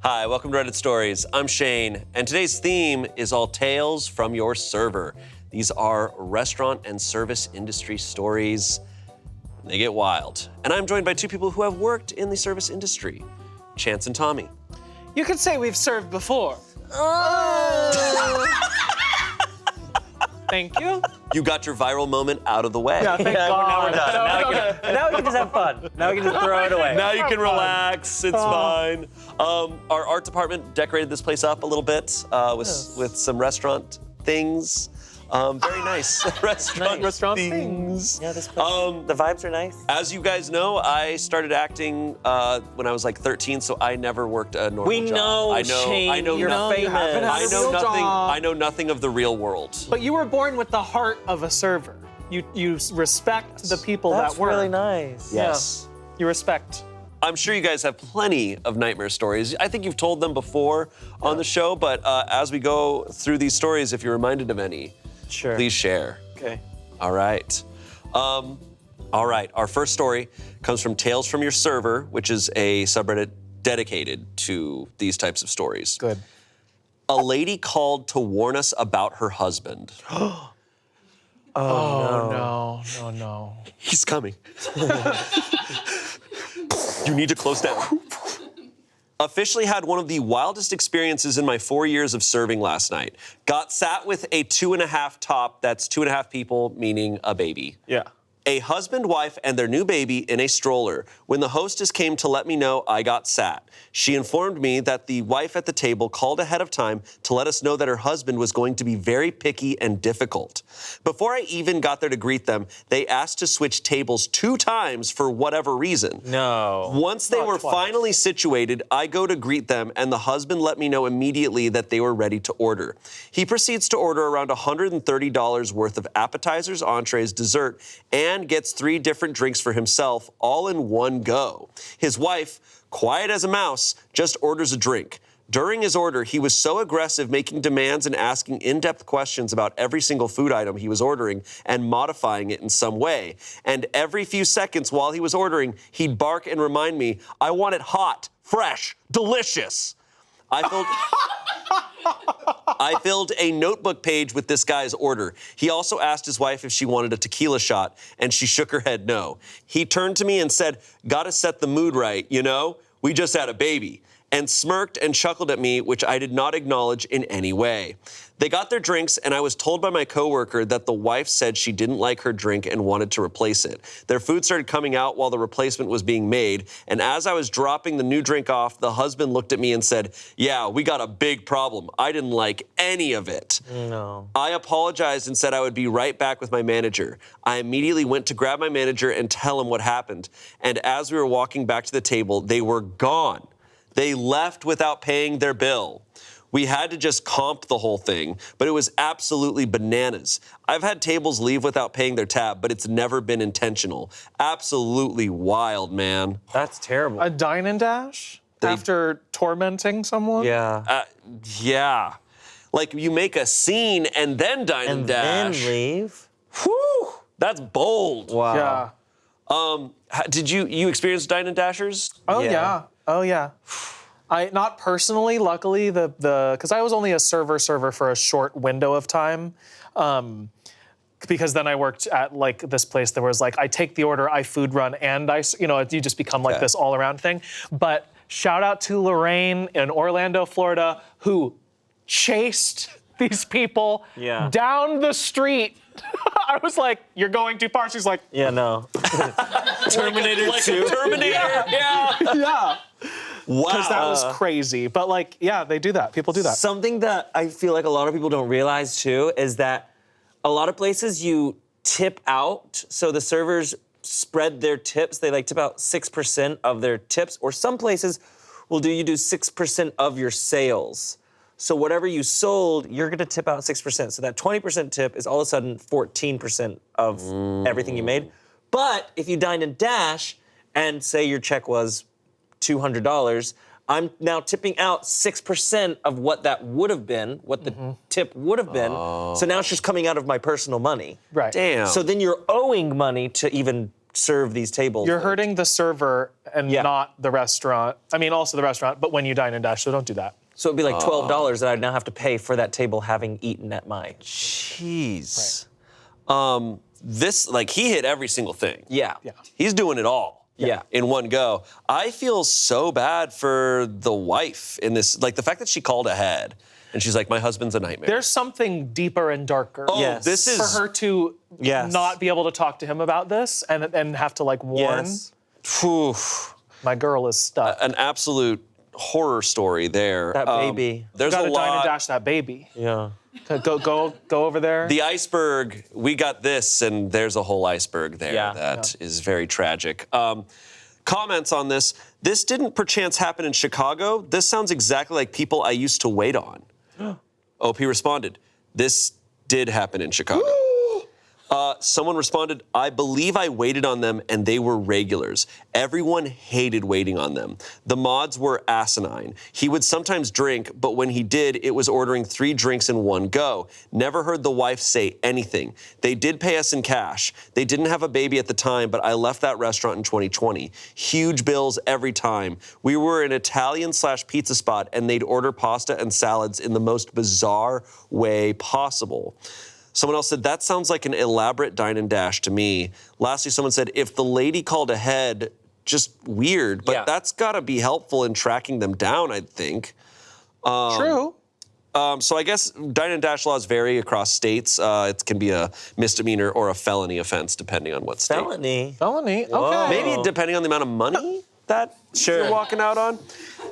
Hi, welcome to Reddit Stories. I'm Shane, and today's theme is all tales from your server. These are restaurant and service industry stories. They get wild. And I'm joined by two people who have worked in the service industry, Chance and Tommy. You could say we've served before. Thank you. You got your viral moment out of the way. Yeah, thank God. Now we're done. Now we can just have fun. Now we can just throw it away. Now you can relax, it's fine. Our art department decorated this place up a little bit with some restaurant things. Very nice restaurant things. Yeah, this place, the vibes are nice. As you guys know, I started acting when I was like 13, so I never worked a normal job. Shane, I know you're nothing. famous. I know nothing of the real world. But you were born with the heart of a server. You respect the people That's that work. really nice. Yes. Yeah. You respect. I'm sure you guys have plenty of nightmare stories. I think you've told them before on the show, but as we go through these stories, if you're reminded of any, Sure. please share. Okay. All right. Our first story comes from Tales from Your Server, which is a subreddit dedicated to these types of stories. Good. A lady called to warn us about her husband. No. He's coming. You need to close down. Officially had one of the wildest experiences in my 4 years of serving last night. Got sat with a 2.5 top, that's 2.5 people, meaning a baby. Yeah. A husband, wife, and their new baby in a stroller. When the hostess came to let me know I got sat, she informed me that the wife at the table called ahead of time to let us know that her husband was going to be very picky and difficult. Before I even got there to greet them, they asked to switch tables 2 times for whatever reason. No. Once they were twice. finally situated, I go to greet them, and the husband let me know immediately that they were ready to order. He proceeds to order around $130 worth of appetizers, entrees, dessert, and gets 3 different drinks for himself, all in one go. His wife, quiet as a mouse, just orders a drink. During his order, he was so aggressive, making demands and asking in-depth questions about every single food item he was ordering and modifying it in some way. And every few seconds while he was ordering, he'd bark and remind me, I want it hot, fresh, delicious. I filled a notebook page with this guy's order. He also asked his wife if she wanted a tequila shot, and she shook her head no. He turned to me and said, gotta set the mood right, you know? We just had a baby. And smirked and chuckled at me, which I did not acknowledge in any way. They got their drinks, and I was told by my coworker that the wife said she didn't like her drink and wanted to replace it. Their food started coming out while the replacement was being made, and as I was dropping the new drink off, the husband looked at me and said, yeah, we got a big problem. I didn't like any of it. No. I apologized and said I would be right back with my manager. I immediately went to grab my manager and tell him what happened, and as we were walking back to the table, they were gone. They left without paying their bill. We had to just comp the whole thing, but it was absolutely bananas. I've had tables leave without paying their tab, but it's never been intentional. Absolutely wild, man. That's terrible. A dine and dash after tormenting someone? Yeah. Yeah. Like you make a scene and then dine and dash. Then leave. Whew, that's bold. Wow. Yeah. Did you experience dine and dashers? Oh Yeah. yeah. Oh yeah. I not personally, luckily, because I was only a server for a short window of time, because then I worked at like this place that was like I take the order, I food run, and you just become like this all around thing. But shout out to Lorraine in Orlando, Florida, who chased these people down the street. I was like, you're going too far. She's like, Yeah, no. Terminator 2. Terminator. Yeah. yeah. Wow. Because that was crazy. But like, yeah, they do that. People do that. Something that I feel like a lot of people don't realize too is that a lot of places you tip out, so the servers spread their tips. They like tip out 6% of their tips, or some places will you do 6% of your sales. So whatever you sold, you're gonna tip out 6%. So that 20% tip is all of a sudden 14% of everything you made. But if you dine and dash and say your check was $200, I'm now tipping out 6% of what that would have been, what the tip would have been. So now it's just coming out of my personal money. Right. Damn. So then you're owing money to even serve these tables. You're hurting the server and Yeah. not the restaurant. I mean, also the restaurant, but when you dine and dash, so don't do that. So it'd be like $12 that I'd now have to pay for that table having eaten at mine. Jeez. This, like, he hit every single thing. Yeah. Yeah. He's doing it all. Yeah. In one go. I feel so bad for the wife in this. Like, the fact that she called ahead and she's like, my husband's a nightmare. There's something deeper and darker. Oh, Yes. this is. For her to Yes. not be able to talk to him about this and have to, like, warn, Yes. Phew, my girl is stuck. an absolute horror story there. That baby. There's Gotta a dine and lot. dash that baby. Yeah. Go over there. The iceberg, we got this, and there's a whole iceberg there Yeah. that is very tragic. Comments on this. This didn't perchance happen in Chicago. This sounds exactly like people I used to wait on. OP responded, this did happen in Chicago. Someone responded, I believe I waited on them and they were regulars. Everyone hated waiting on them. The mods were asinine. He would sometimes drink, but when he did, it was ordering 3 drinks in one go. Never heard the wife say anything. They did pay us in cash. They didn't have a baby at the time, but I left that restaurant in 2020. Huge bills every time. We were an Italian/pizza spot and they'd order pasta and salads in the most bizarre way possible. Someone else said, that sounds like an elaborate dine and dash to me. Lastly, someone said, if the lady called ahead, just weird, but Yeah. that's gotta be helpful in tracking them down, I think. True. So I guess dine and dash laws vary across states. It can be a misdemeanor or a felony offense, depending on what state. Felony. Felony. Whoa. Okay. Maybe depending on the amount of money that Sure. you're walking out on.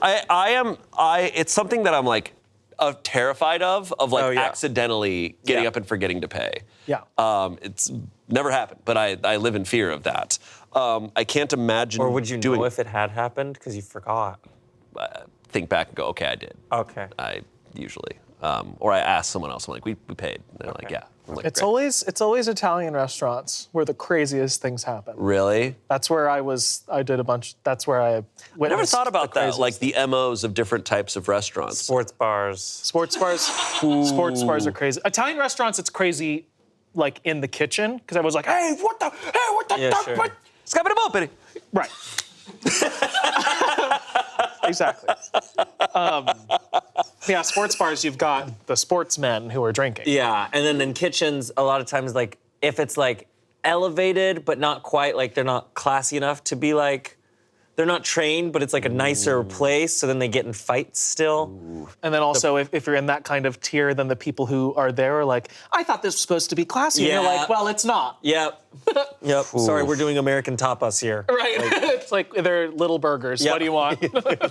It's something that I'm like, terrified of like Oh, yeah. accidentally getting Yeah. up and forgetting to pay. Yeah. It's never happened, but I live in fear of that. I can't imagine Or would you doing know if it had happened because you forgot? think back and go, okay, I did. Okay. I usually, or I ask someone else. I'm like, we paid. And they're like, yeah. I'm like, It's "Great." always Italian restaurants where the craziest things happen. Really. That's where I did a bunch. That's where I I witnessed never thought about the that, like craziest the MOs of different types of restaurants. Sports bars. sports bars. Sports bars are crazy. Italian restaurants, it's crazy, like in the kitchen, because I was like, hey, what the, Yeah, sure. what? Scabba-da-bop-itty. Right. Exactly. Yeah, sports bars, you've got the sportsmen who are drinking. Yeah, and then in kitchens, a lot of times, like, if it's, like, elevated, but not quite, like, they're not classy enough to be, like, they're not trained, but it's, like, a nicer place, so then they get in fights still. And then also, if you're in that kind of tier, then the people who are there are like, I thought this was supposed to be classy. And you're Yeah. like, well, it's not. Yep. Yep. Sorry, we're doing American tapas here. Right. It's like they're little burgers. Yeah. What do you want?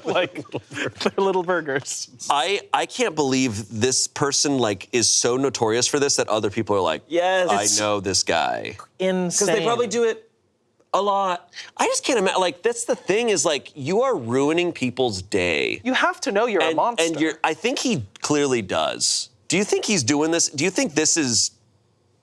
Like, they're little burgers. I can't believe this person like is so notorious for this that other people are like, Yes. I know this guy. Insane. Because they probably do it a lot. I just can't imagine. Like that's the thing is like you are ruining people's day. You have to know you're a monster. And I think he clearly does. Do you think he's doing this? Do you think this is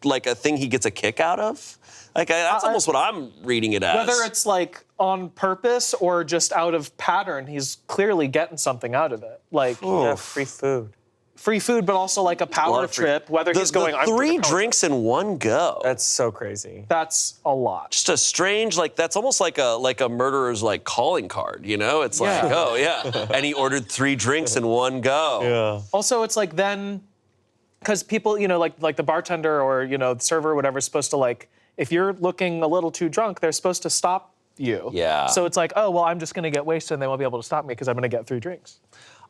like a thing he gets a kick out of? Like that's almost what I'm reading it as. Whether it's like on purpose or just out of pattern, he's clearly getting something out of it. Like Yeah, free food. free food, but also like a power trip. Whether he's going, I'm three doing a power drinks in one go. That's so crazy. That's a lot. Just a strange, like that's almost like a murderer's like calling card, you know? It's like, Yeah. oh yeah. And he ordered 3 drinks in one go. Yeah. Also, it's like then, because people, you know, like the bartender or, you know, the server or whatever is supposed to like, if you're looking a little too drunk, they're supposed to stop you. Yeah. So it's like, oh, well, I'm just going to get wasted and they won't be able to stop me because I'm going to get 3 drinks.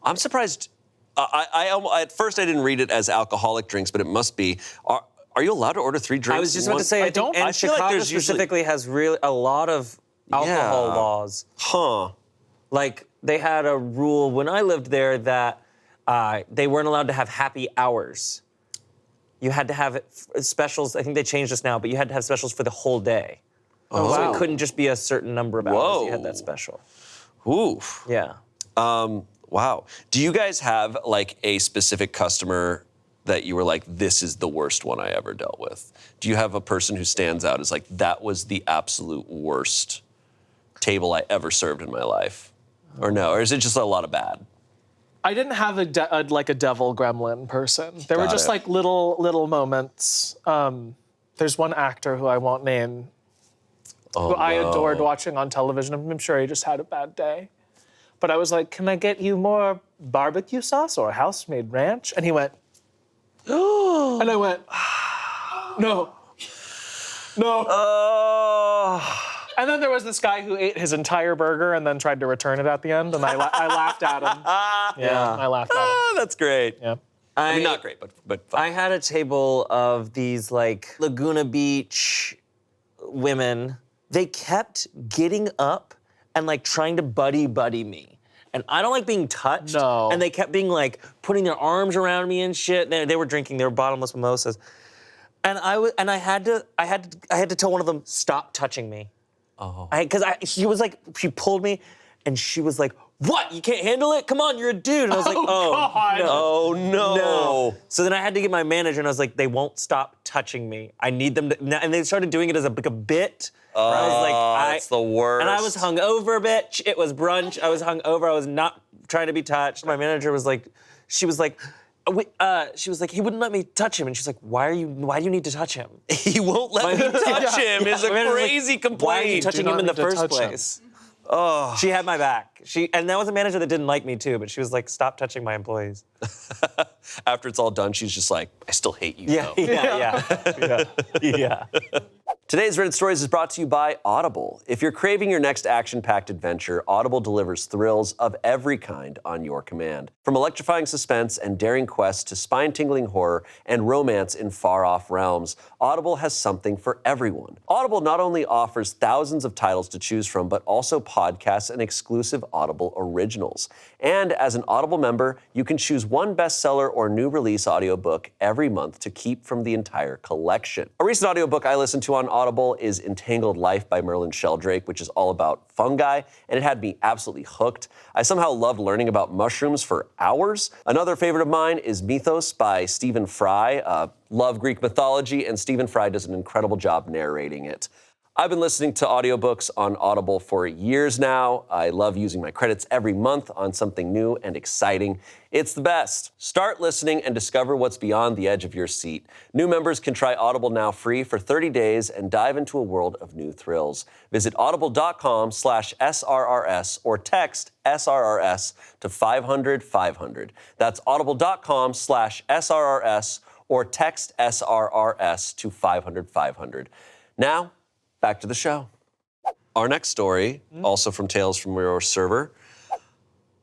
I'm surprised. At first I didn't read it as alcoholic drinks, but it must be. Are you allowed to order 3 drinks? I was just in about one? to say, I don't- think, and I feel like Chicago there's usually- specifically has really a lot of alcohol Yeah. laws. Huh. Like, they had a rule when I lived there that they weren't allowed to have happy hours. You had to have specials. I think they changed this now, but you had to have specials for the whole day. Oh, So wow. it couldn't just be a certain number of hours. Whoa. You had that special. Oof. Yeah. Wow. Do you guys have like a specific customer that you were like, this is the worst one I ever dealt with? Do you have a person who stands out as like, that was the absolute worst table I ever served in my life? Or no? Or is it just a lot of bad? I didn't have like a devil gremlin person. There were Got just it. like little moments. There's one actor who I won't name. who I adored watching on television. I'm sure he just had a bad day. But I was like, can I get you more barbecue sauce or house-made ranch? And he went, oh. And I went, no. And then there was this guy who ate his entire burger and then tried to return it at the end, and I laughed at him. Yeah, I laughed at him. That's great. Yeah. I mean, not great, but fun. I had a table of these like Laguna Beach women. They kept getting up and like trying to buddy me. And I don't like being touched. No. And they kept being like putting their arms around me and shit. They were drinking their bottomless mimosas. And I had to tell one of them, stop touching me. Oh. She pulled me and she was like, what? You can't handle it? Come on, you're a dude. And I was like, oh, God. no. Oh, no. So then I had to get my manager and I was like, they won't stop touching me. I need them to, and they started doing it as like a bit. Oh, I was like, that's the worst. And I was hungover, bitch. It was brunch. I was hungover. I was not trying to be touched. My manager was like, she was like, he wouldn't let me touch him. And she's like, why do you need to touch him? He won't let me touch him is a crazy complaint. Why are you touching him in the first place? Oh. She had my back. And that was a manager that didn't like me too, but she was like, stop touching my employees. After it's all done, she's just like, I still hate you, though. Yeah. Today's Reddit Stories is brought to you by Audible. If you're craving your next action-packed adventure, Audible delivers thrills of every kind on your command. From electrifying suspense and daring quests to spine-tingling horror and romance in far-off realms, Audible has something for everyone. Audible not only offers thousands of titles to choose from, but also podcasts and exclusive Audible originals. And as an Audible member, you can choose one bestseller or new release audiobook every month to keep from the entire collection. A recent audiobook I listened to on Audible is Entangled Life by Merlin Sheldrake, which is all about fungi, and it had me absolutely hooked. I somehow loved learning about mushrooms for hours. Another favorite of mine is Mythos by Stephen Fry. Love Greek mythology, and Stephen Fry does an incredible job narrating it. I've been listening to audiobooks on Audible for years now. I love using my credits every month on something new and exciting. It's the best. Start listening and discover what's beyond the edge of your seat. New members can try Audible now free for 30 days and dive into a world of new thrills. Visit audible.com/SRRS or text SRRS to 500-500. That's audible.com/SRRS or text SRRS to 500-500. Now, back to the show. Our next story, also from Tales from Your Server.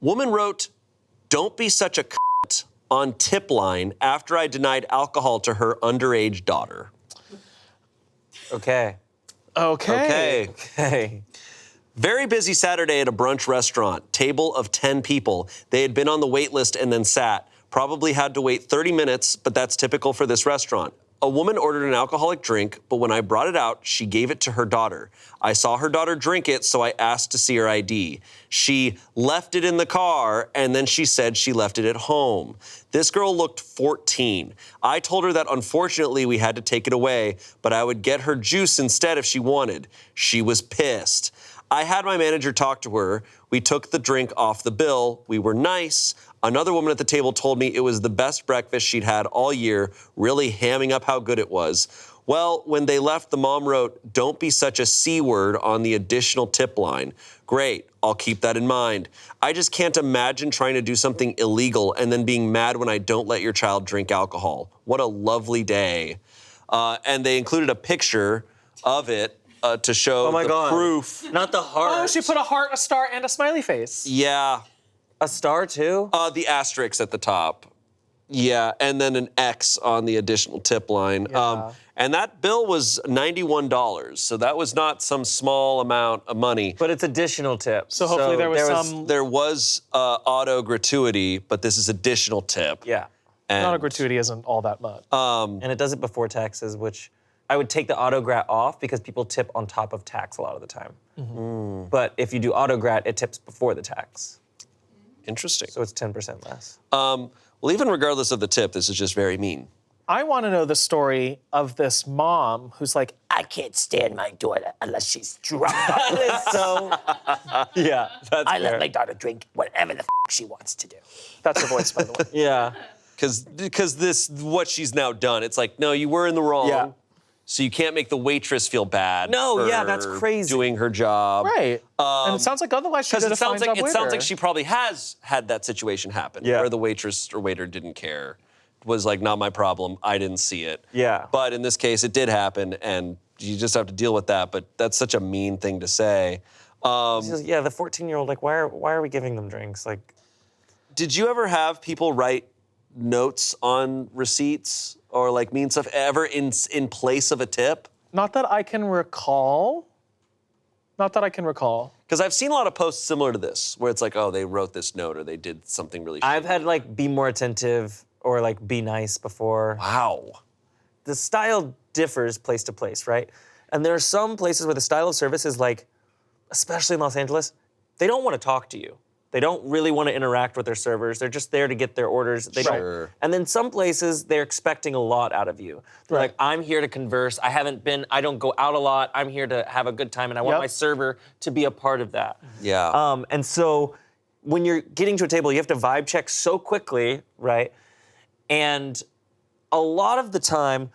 Woman wrote, "Don't be such a cunt" on tip line after I denied alcohol to her underage daughter. Okay. Very busy Saturday at a brunch restaurant. Table of 10 people. They had been on the wait list and then sat. Probably had to wait 30 minutes, but that's typical for this restaurant. A woman ordered an alcoholic drink, but when I brought it out, she gave it to her daughter. I saw her daughter drink it, so I asked to see her ID. She left it in the car, and then she said she left it at home. This girl looked 14. I told her that unfortunately we had to take it away, but I would get her juice instead if she wanted. She was pissed. I had my manager talk to her. We took the drink off the bill. We were nice. Another woman at the table told me it was the best breakfast she'd had all year, really hamming up how good it was. Well, when they left, the mom wrote, "Don't be such a C word" on the additional tip line. Great, I'll keep that in mind. I just can't imagine trying to do something illegal and then being mad when I don't let your child drink alcohol. What a lovely day. And they included a picture of it to show proof. Not the heart. Oh, she put a heart, a star, and a smiley face. Yeah. A star too? The asterisk at the top. Yeah, and then an X on the additional tip line. Yeah. And that bill was $91, so that was not some small amount of money. But it's additional tips. So hopefully there was There was auto gratuity, but this is additional tip. Yeah. And, auto gratuity isn't all that much. And it does it before taxes, which I would take the auto-grat off because people tip on top of tax a lot of the time. Mm-hmm. But if you do auto-grat, it tips before the tax. Interesting. So it's 10% less. Well, even regardless of the tip, this is just very mean. I want to know the story of this mom who's like, I can't stand my daughter unless she's drunk. Yeah, that's I let my daughter drink whatever the she wants to do. That's her voice, by the way. Yeah. Because this, what she's now done, it's like, no, you were in the wrong. Yeah. So you can't make the waitress feel bad. No, for yeah, that's crazy. Doing her job. Right. And it sounds like otherwise she Because did a it sounds fine like job it sounds waiter. like she probably has had that situation happen Yeah. where the waitress or waiter didn't care. Was like, not my problem. I didn't see it. Yeah. But in this case, it did happen, and you just have to deal with that. But that's such a mean thing to say. She says, yeah, the 14-year-old, like, why are we giving them drinks? Like, Did you ever have people write notes on receipts or like mean stuff ever in place of a tip? Not that I can recall. Not that I can recall. Because I've seen a lot of posts similar to this, where it's like, oh, they wrote this note or they did something really. I've had like be more attentive or like be nice before. Wow. The style differs place to place, right? And there are some places where the style of service is like, especially in Los Angeles, they don't want to talk to you. They don't really want to interact with their servers. They're just there to get their orders. They Sure. don't. And then some places they're expecting a lot out of you. They're like, I'm here to converse. I don't go out a lot. I'm here to have a good time, and I want Yep. my server to be a part of that. Yeah. And so when you're getting to a table, you have to vibe check so quickly, right? And a lot of the time,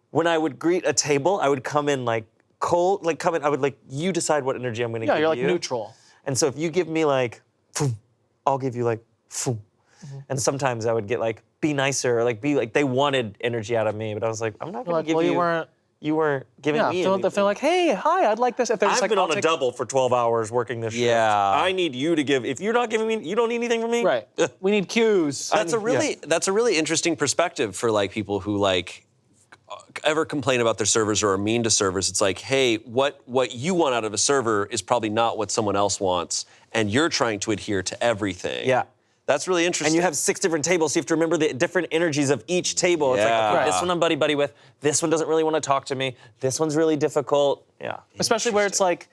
when I would greet a table, I would come in like cold, I would like, you decide what energy I'm gonna give you. Yeah, you're like neutral. And so if you give me like, "Phoom," I'll give you like, "Phoom." And sometimes I would get like, be nicer, or like be like, they wanted energy out of me, but I was like, I'm not gonna Like, give well, you. you weren't. weren't giving Yeah, me feel anything. like, hey, hi, I'd like this. If they're just I've like, been I'll on a take- double for 12 hours working this shift. Yeah. I need you to give. If you're not giving me, you don't need anything from me. Right. We need cues. That's a really interesting perspective for like people who like ever complain about their servers or are mean to servers. It's like, hey, what you want out of a server is probably not what someone else wants, and you're trying to adhere to everything. Yeah. That's really interesting. And you have 6 different tables, so you have to remember the different energies of each table. It's Yeah. like, okay, Right. this one I'm buddy with. This one doesn't really want to talk to me. This one's really difficult. Yeah. Especially where it's like,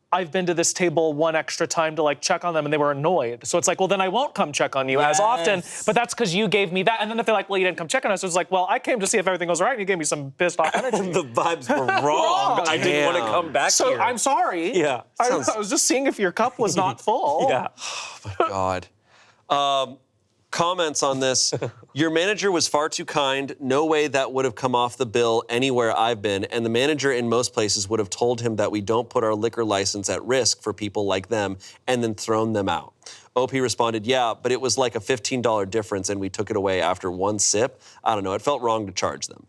I've been to this table one extra time to like check on them and they were annoyed. So it's like, well, then I won't come check on you as often. Yes. But that's because you gave me that. And then if they're like, well, you didn't come check on us, it's like, well, I came to see if everything was all right and you gave me some pissed off energy. The vibes were wrong. I didn't want to Damn. come back So here. I'm sorry. Yeah. I was just seeing if your cup was not full. Yeah. God. Comments on this. Your manager was far too kind. No way that would have come off the bill anywhere I've been. And the manager in most places would have told him that we don't put our liquor license at risk for people like them and then thrown them out. OP responded, yeah, but it was like a $15 difference and we took it away after one sip. I don't know. It felt wrong to charge them.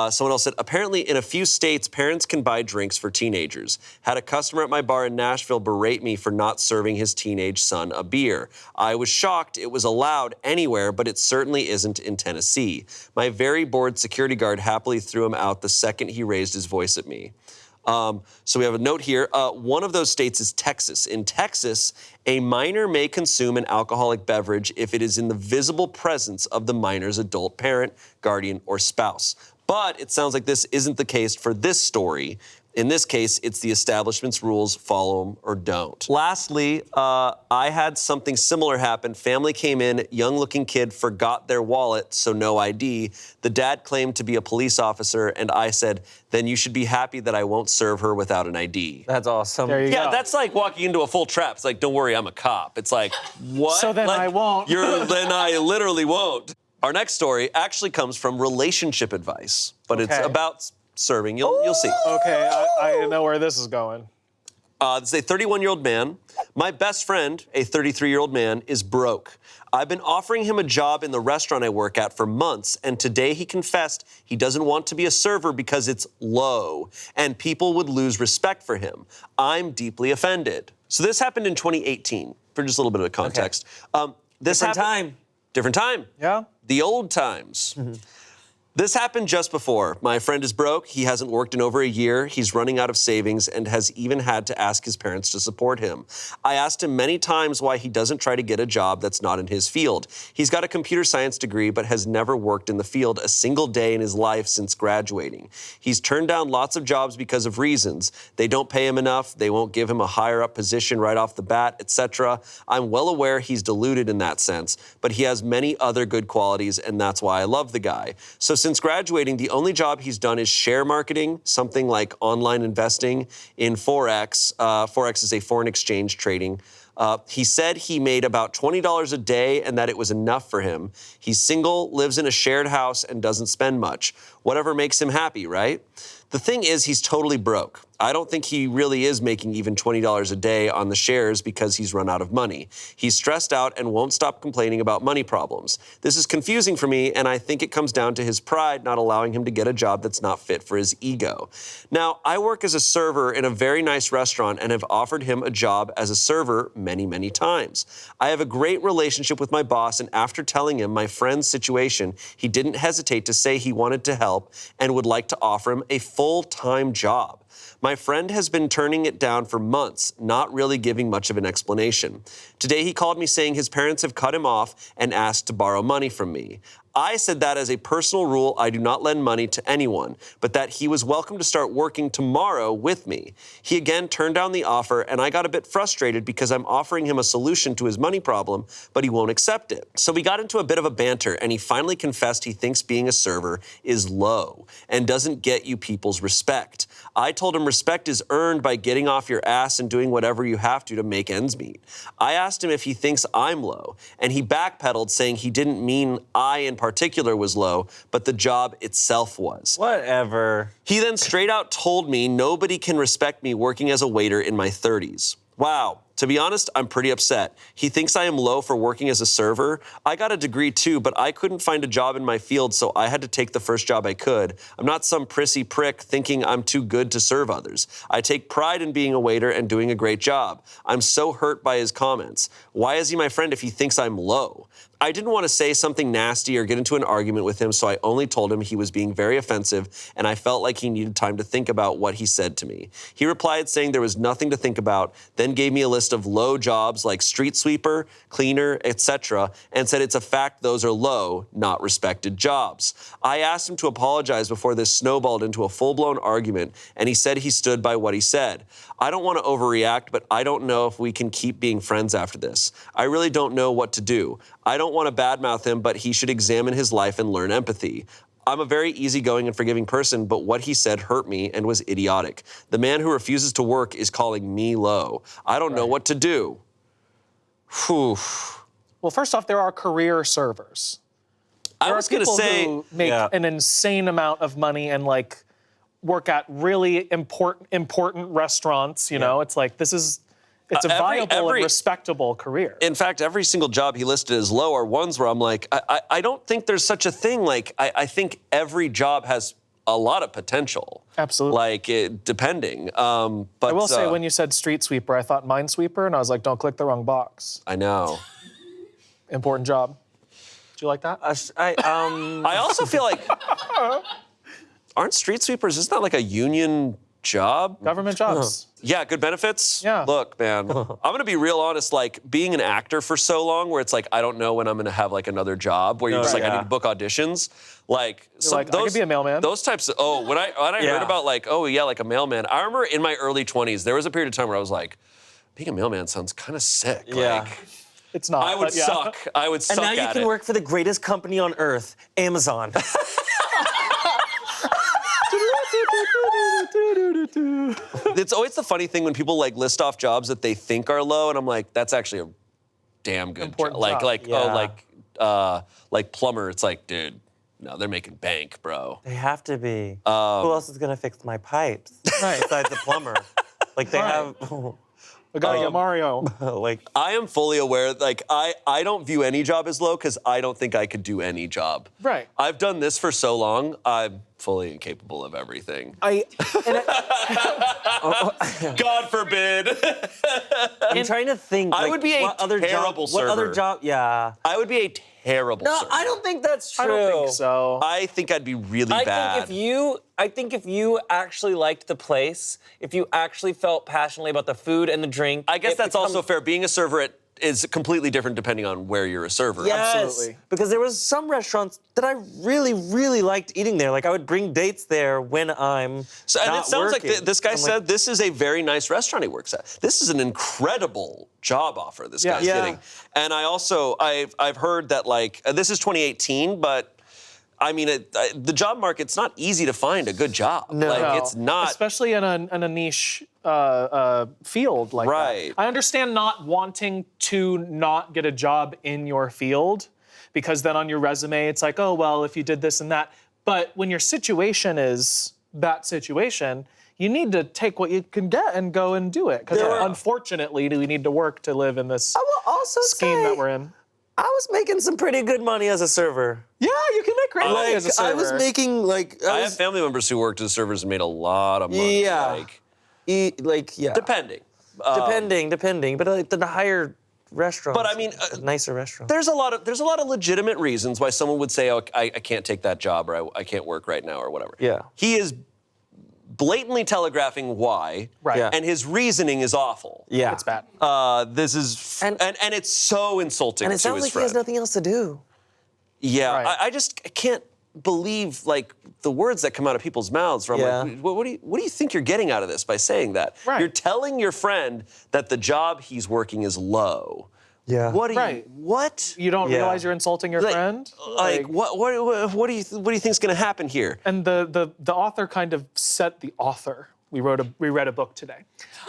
Someone else said, apparently in a few states, parents can buy drinks for teenagers. Had a customer at my bar in Nashville berate me for not serving his teenage son a beer. I was shocked it was allowed anywhere, but it certainly isn't in Tennessee. My very bored security guard happily threw him out the second he raised his voice at me. So we have a note here. One of those states is Texas. In Texas, a minor may consume an alcoholic beverage if it is in the visible presence of the minor's adult parent, guardian, or spouse. But it sounds like this isn't the case for this story. In this case, it's the establishment's rules, follow them or don't. Lastly, I had something similar happen. Family came in, young-looking kid forgot their wallet, so no ID. The dad claimed to be a police officer, and I said, then you should be happy that I won't serve her without an ID. That's awesome. There you Yeah, go. that's like walking into a full trap. It's like, don't worry, I'm a cop. It's like, what? So then Like, I won't. Then I literally won't. Our next story actually comes from relationship advice, but it's Okay. about serving. You'll see. Okay, I know where this is going. This is a 31-year-old man. My best friend, a 33-year-old man, is broke. I've been offering him a job in the restaurant I work at for months, and today he confessed he doesn't want to be a server because it's low, and people would lose respect for him. I'm deeply offended. So this happened in 2018, for just a little bit of context. This Different happened- time. Different time. Yeah? The old times. This happened just before. My friend is broke. He hasn't worked in over a year. He's running out of savings and has even had to ask his parents to support him. I asked him many times why he doesn't try to get a job that's not in his field. He's got a computer science degree but has never worked in the field a single day in his life since graduating. He's turned down lots of jobs because of reasons. They don't pay him enough, they won't give him a higher up position right off the bat, etc. I'm well aware he's deluded in that sense, but he has many other good qualities and that's why I love the guy. So since graduating, the only job he's done is share marketing, something like online investing in Forex. Forex is a foreign exchange trading. He said he made about $20 a day and that it was enough for him. He's single, lives in a shared house, and doesn't spend much. Whatever makes him happy, right? The thing is, he's totally broke. I don't think he really is making even $20 a day on the shares because he's run out of money. He's stressed out and won't stop complaining about money problems. This is confusing for me, and I think it comes down to his pride not allowing him to get a job that's not fit for his ego. Now, I work as a server in a very nice restaurant and have offered him a job as a server many, many times. I have a great relationship with my boss, and after telling him my friend's situation, he didn't hesitate to say he wanted to help and would like to offer him a full-time job. My friend has been turning it down for months, not really giving much of an explanation. Today he called me saying his parents have cut him off and asked to borrow money from me. I said that as a personal rule, I do not lend money to anyone, but that he was welcome to start working tomorrow with me. He again turned down the offer, and I got a bit frustrated because I'm offering him a solution to his money problem, but he won't accept it. So we got into a bit of a banter, and he finally confessed he thinks being a server is low and doesn't get you people's respect. I told him respect is earned by getting off your ass and doing whatever you have to make ends meet. I asked him if he thinks I'm low, and he backpedaled, saying he didn't mean I in particular was low, but the job itself was. Whatever. He then straight out told me nobody can respect me working as a waiter in my 30s. Wow. To be honest, I'm pretty upset. He thinks I am low for working as a server. I got a degree too, but I couldn't find a job in my field, so I had to take the first job I could. I'm not some prissy prick thinking I'm too good to serve others. I take pride in being a waiter and doing a great job. I'm so hurt by his comments. Why is he my friend if he thinks I'm low? I didn't want to say something nasty or get into an argument with him, so I only told him he was being very offensive, and I felt like he needed time to think about what he said to me. He replied saying there was nothing to think about, then gave me a list of low jobs like street sweeper, cleaner, etc., and said it's a fact those are low, not respected jobs. I asked him to apologize before this snowballed into a full-blown argument, and he said he stood by what he said. I don't want to overreact, but I don't know if we can keep being friends after this. I really don't know what to do. I don't want to badmouth him, but he should examine his life and learn empathy. I'm a very easygoing and forgiving person, but what he said hurt me and was idiotic. The man who refuses to work is calling me low. I don't know what to do. Whew. Well, first off, there are career servers. I was going to say, who make an insane amount of money and like work at really important restaurants. You know, it's like it's a viable and respectable career. In fact, every single job he listed as low are ones where I'm like, I don't think there's such a thing. Like, I think every job has a lot of potential. Absolutely. Like, depending. But I will say, when you said street sweeper, I thought minesweeper, and I was like, don't click the wrong box. I know. Important job. Do you like that? I also feel like, aren't street sweepers, isn't that like a union job? Government jobs. Yeah, good benefits? Yeah. Look, man, I'm going to be real honest, like, being an actor for so long where it's like, I don't know when I'm going to have, like, another job where you're just like, I need to book auditions. Like, I could be a mailman. Those types of, when I heard about, like, like a mailman, I remember in my early 20s, there was a period of time where I was like, being a mailman sounds kind of sick. Yeah. Like, it's not. I would suck. I would suck at it. And now you can work for the greatest company on earth, Amazon. It's always the funny thing when people like list off jobs that they think are low, and I'm like, that's actually a damn good important job. job. Like plumber. It's like, dude, no, they're making bank, bro. They have to be. Who else is gonna fix my pipes besides the plumber? Like they have. We gotta get Mario. I am fully aware. Like I don't view any job as low because I don't think I could do any job. Right. I've done this for so long. I'm fully incapable of everything. God forbid. I'm trying to think. I would be a terrible server. What other job? Yeah. I would be a terrible server. I don't think that's true. I don't think so. I think I'd be really bad. I think if you actually liked the place, if you actually felt passionately about the food and the drink, I guess that's also fair. Being a server is completely different depending on where you're a server. Yes, absolutely. Because there was some restaurants that I really, really liked eating there. Like I would bring dates there when I'm So, and not it sounds working. like this guy said this is a very nice restaurant he works at. This is an incredible job offer this guy's getting. And I also I've heard that like this is 2018, but I mean the job market's not easy to find a good job. No, like it's not, especially in a niche field like right. that. I understand not wanting to not get a job in your field, because then on your resume it's like, oh well, if you did this and that. But when your situation is that situation, you need to take what you can get and go and do it. Because unfortunately, we need to work to live in this will also scheme that we're in. I was making some pretty good money as a server. Yeah, you can make great money as a server. I was making I have family members who worked as servers and made a lot of money. Yeah. Depending. Depending, but like the higher restaurants. But I mean, nicer restaurants. there's a lot of legitimate reasons why someone would say, "Oh, I can't take that job," or "I can't work right now," or whatever. Yeah. He is blatantly telegraphing why, Right. Yeah. and his reasoning is awful. Yeah. It's bad. This is and it's so insulting And it to sounds his like friend. he has nothing else to do. Yeah, Right. I just can't believe like the words that come out of people's mouths. Where I'm Yeah. like, what do you think you're getting out of this by saying that? Right. You're telling your friend that the job he's working is low. Yeah. What do you? Right. What? You don't Yeah. realize you're insulting your friend? Like what do you think is going to happen here? And the author kind of set the author. We read a book today.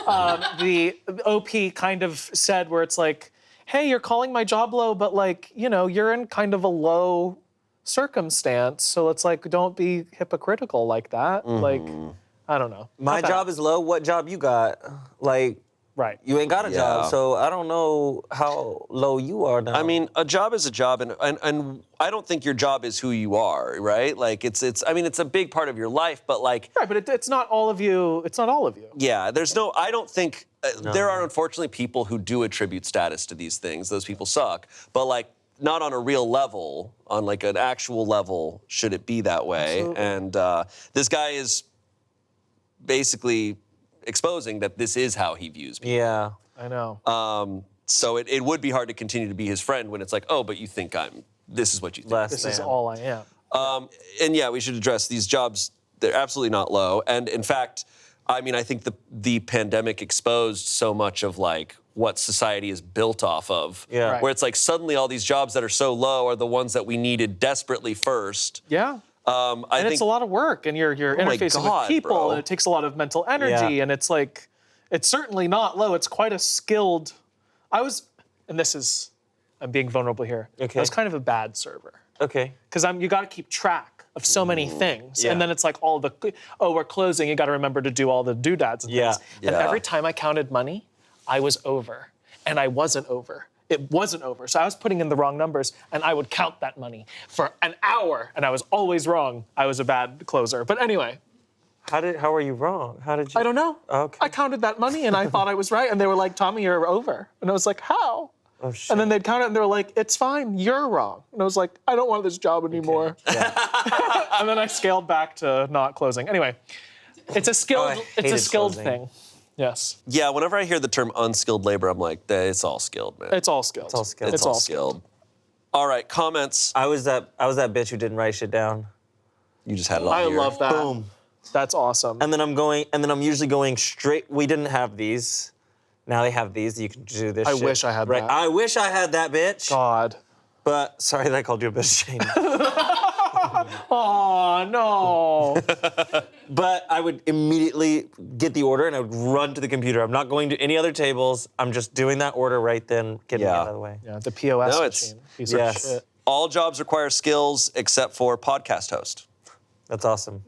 The OP kind of said where it's like, hey, you're calling my job low, but like, you're in kind of a low circumstance. So it's like, don't be hypocritical like that. Like, I don't know. My Not that- job is low. What job you got? Like, Right. you ain't got a Yeah. job, so I don't know how low you are now. I mean, a job is a job, and I don't think your job is who you are, right? Like it's a big part of your life, but like Right, but it's not all of you. It's not all of you. yeah, I don't think there are unfortunately people who do attribute status to these things. Those people suck, but like not on a real level, on like an actual level, should it be that way? Absolutely. And this guy is basically exposing that this is how he views people. yeah. I know. So it would be hard to continue to be his friend when it's like, oh, but you think this is what you think. Less This than. is all I am. And yeah, we should address these jobs. They're absolutely not low. And in fact, I mean, I think the pandemic exposed so much of like what society is built off of. Yeah. Right. Where it's like suddenly all these jobs that are so low are the ones that we needed desperately first. Yeah. I And think it's a lot of work, and you're my interfacing God, with people, bro. and it takes a lot of mental energy, Yeah. and it's like, it's certainly not low. It's quite a skilled. I'm being vulnerable here. Okay. I was kind of a bad server Okay. because you got to keep track of so many things, Yeah. and then it's like we're closing. You got to remember to do all the doodads and Yeah. things. And Yeah. every time I counted money, I was over, and I wasn't over. It wasn't over. So I was putting in the wrong numbers, and I would count that money for an hour, and I was always wrong. I was a bad closer. But anyway, How are you wrong? How did you? I don't know. Okay. I counted that money, and I thought I was right, and they were like, Tommy, you're over. And I was like, how? Oh shit. And then they'd count it, and they were like, it's fine, you're wrong. And I was like, I don't want this job anymore. And then I scaled back to not closing. Anyway, it's a skilled, I it's a hated skilled closing. thing. Yes, yeah, whenever I hear the term unskilled labor, I'm like, it's all skilled, man. it's all skilled. It's all skilled. It's all skilled. skilled. All right, comments. I was that bitch who didn't write shit down. You just had it all I here. love that. Boom. That's awesome. And then I'm usually going straight. We didn't have these. Now they have these. You can do this. I shit. wish I had right. that. I wish I had that, bitch. God. But sorry that I called you a bitch, Shane. Oh, no. But I would immediately get the order and I would run to the computer. I'm not going to any other tables. I'm just doing that order right then, getting it Yeah. out of the way. Yeah, the POS No, it's- machine. Piece Yes. of shit. All jobs require skills except for podcast host. That's awesome.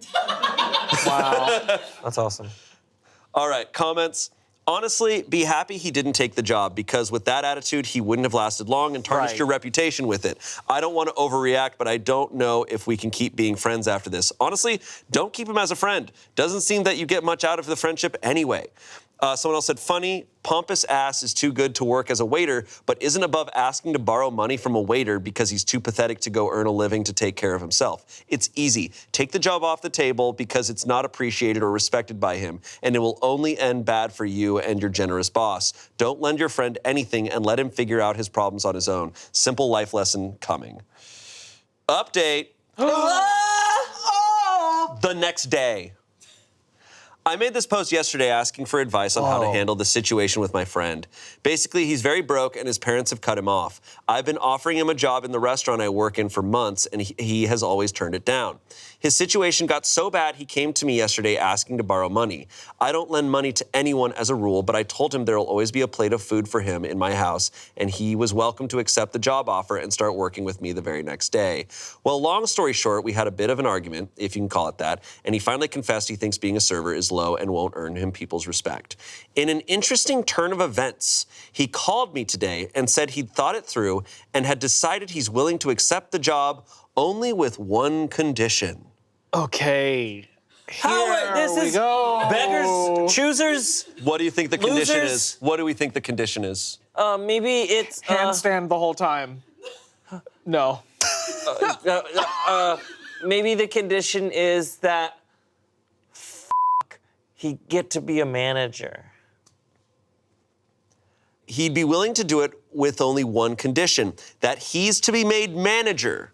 Wow. That's awesome. All right, comments. Honestly, be happy he didn't take the job because with that attitude, he wouldn't have lasted long and tarnished Right. your reputation with it. I don't want to overreact, but I don't know if we can keep being friends after this. Honestly, don't keep him as a friend. Doesn't seem that you get much out of the friendship anyway. Someone else said, funny, pompous ass is too good to work as a waiter, but isn't above asking to borrow money from a waiter because he's too pathetic to go earn a living to take care of himself. It's easy. Take the job off the table because it's not appreciated or respected by him, and it will only end bad for you and your generous boss. Don't lend your friend anything and let him figure out his problems on his own. Simple life lesson coming. Update. The next day. I made this post yesterday asking for advice on how to handle the situation with my friend. Basically, he's very broke and his parents have cut him off. I've been offering him a job in the restaurant I work in for months and he has always turned it down. His situation got so bad he came to me yesterday asking to borrow money. I don't lend money to anyone as a rule, but I told him there will always be a plate of food for him in my house, and he was welcome to accept the job offer and start working with me the very next day. Well, long story short, we had a bit of an argument, if you can call it that, and he finally confessed he thinks being a server is low and won't earn him people's respect. In an interesting turn of events, he called me today and said he'd thought it through and had decided he's willing to accept the job only with one condition. Okay. This we is go. beggars, choosers. What do you think the condition Losers. is? What do we think the condition is? Maybe it's Handstand the whole time. No. maybe the condition is that he get to be a manager. He'd be willing to do it with only one condition, that he's to be made manager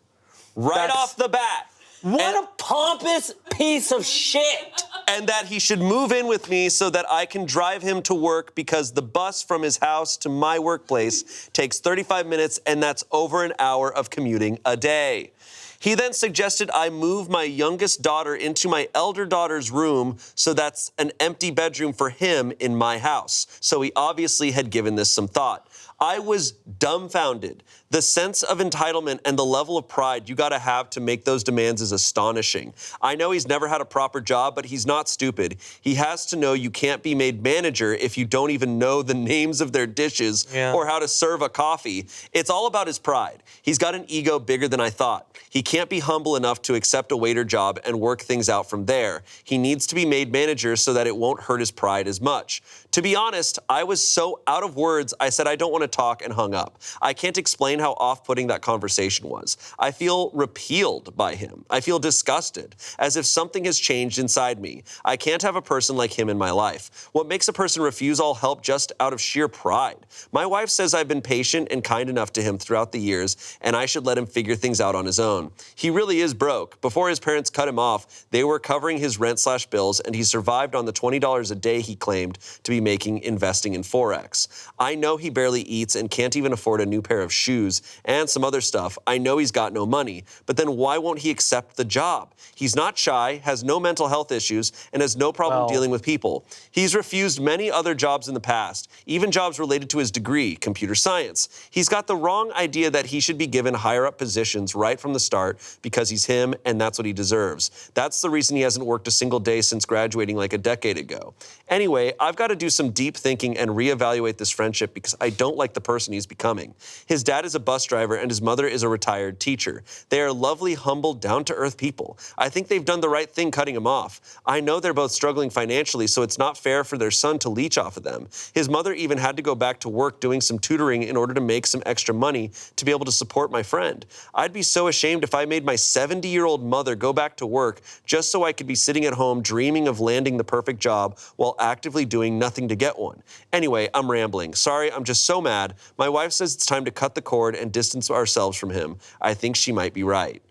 right off the bat. What a pompous piece of shit! And that he should move in with me so that I can drive him to work because the bus from his house to my workplace takes 35 minutes and that's over an hour of commuting a day. He then suggested I move my youngest daughter into my elder daughter's room so that's an empty bedroom for him in my house. So he obviously had given this some thought. I was dumbfounded. The sense of entitlement and the level of pride you gotta have to make those demands is astonishing. I know he's never had a proper job, but he's not stupid. He has to know you can't be made manager if you don't even know the names of their dishes or how to serve a coffee. It's all about his pride. He's got an ego bigger than I thought. He can't be humble enough to accept a waiter job and work things out from there. He needs to be made manager so that it won't hurt his pride as much. To be honest, I was so out of words, I said I don't want to talk and hung up. I can't explain how off-putting that conversation was. I feel repelled by him. I feel disgusted, as if something has changed inside me. I can't have a person like him in my life. What makes a person refuse all help just out of sheer pride? My wife says I've been patient and kind enough to him throughout the years, and I should let him figure things out on his own. He really is broke. Before his parents cut him off, they were covering his rent/bills, and he survived on the $20 a day he claimed to be making investing in Forex. I know he barely eats and can't even afford a new pair of shoes and some other stuff. I know he's got no money, but then why won't he accept the job? He's not shy, has no mental health issues, and has no problem dealing with people. He's refused many other jobs in the past, even jobs related to his degree, computer science. He's got the wrong idea that he should be given higher up positions right from the start because he's him and that's what he deserves. That's the reason he hasn't worked a single day since graduating like a decade ago. Anyway, I've got to do some deep thinking and reevaluate this friendship because I don't like the person he's becoming. His dad is a bus driver and his mother is a retired teacher. They are lovely, humble, down-to-earth people. I think they've done the right thing cutting him off. I know they're both struggling financially, so it's not fair for their son to leech off of them. His mother even had to go back to work doing some tutoring in order to make some extra money to be able to support my friend. I'd be so ashamed if I made my 70-year-old mother go back to work just so I could be sitting at home dreaming of landing the perfect job while actively doing nothing to get one. Anyway, I'm rambling. Sorry, I'm just so mad. My wife says it's time to cut the cord and distance ourselves from him. I think she might be right.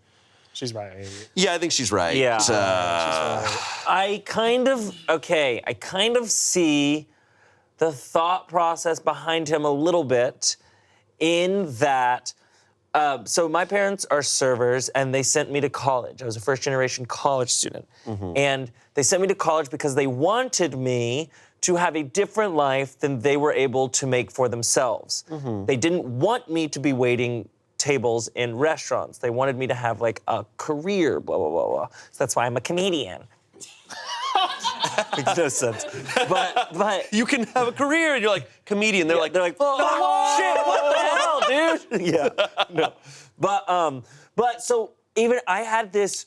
She's right. Yeah, I think she's right. Yeah. She's right. I kind of see the thought process behind him a little bit in that, so my parents are servers and they sent me to college. I was a first-generation college student. And they sent me to college because they wanted me to have a different life than they were able to make for themselves. They didn't want me to be waiting tables in restaurants. They wanted me to have like a career, blah, blah, blah, blah. So that's why I'm a comedian. Makes no sense. But You can have a career, and you're like, comedian. They're like, oh, shit, what the hell, dude? Yeah, no. But so even I had this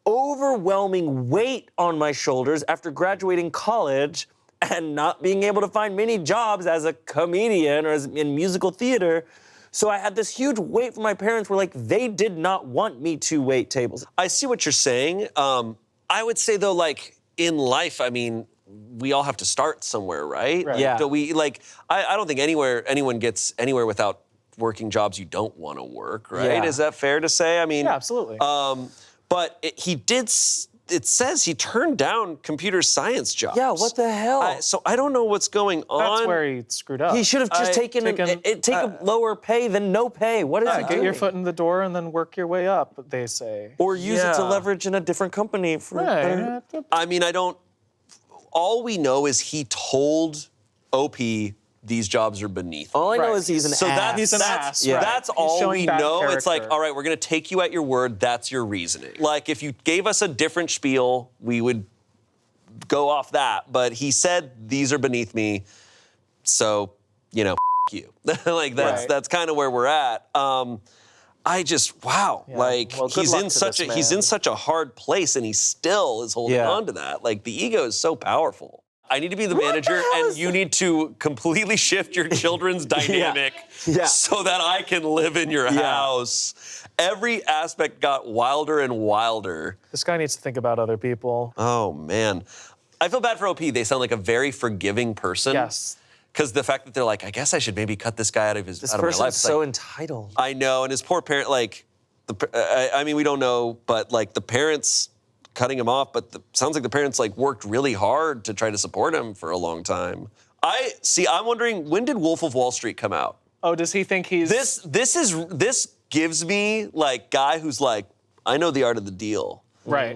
overwhelming weight on my shoulders after graduating college and not being able to find many jobs as a comedian or as in musical theater. So I had this huge weight from my parents where, like, they did not want me to wait tables. I see what you're saying. I would say, though, like, in life, I mean, we all have to start somewhere, right? Yeah. Do we, like, I don't think anyone gets anywhere without working jobs you don't want to work, right? Yeah. Is that fair to say? I mean, Yeah, absolutely. But he did it says he turned down computer science jobs. Yeah, what the hell? So I don't know what's going on. That's where he screwed up. He should have just take a lower pay than no pay. What is he Get doing? your foot in the door and then work your way up, they say. Or use it to leverage in a different company. Right. I mean, all we know is he told OP these jobs are beneath. All I know Right. is he's an ass. He's an ass, right. That's He's all showing we bad know. It's like, character. all right, we're going to take you at your word. That's your reasoning. Like, if you gave us a different spiel, we would go off that. But he said, these are beneath me. So, you. Like, that's kind of where we're at. I just, wow. Yeah. Like, Well, good he's luck in to such this he's man. in such a hard place, and he still is holding Yeah. on to that. Like, the ego is so powerful. I need to be the manager, hell and is you need to completely shift your children's dynamic Yeah. so that I can live in your house. Every aspect got wilder and wilder. This guy needs to think about other people. Oh, man. I feel bad for OP. They sound like a very forgiving person. Yes. Because the fact that they're like, I guess I should maybe cut this guy out of This my life. person's It's so like, entitled. I know, and his poor parent, like, I mean, we don't know, but like the parents cutting him off, but sounds like the parents like worked really hard to try to support him for a long time. I'm wondering, when did Wolf of Wall Street come out? Oh, does he think he's... This gives me like guy who's like, I know the art of the deal. Right.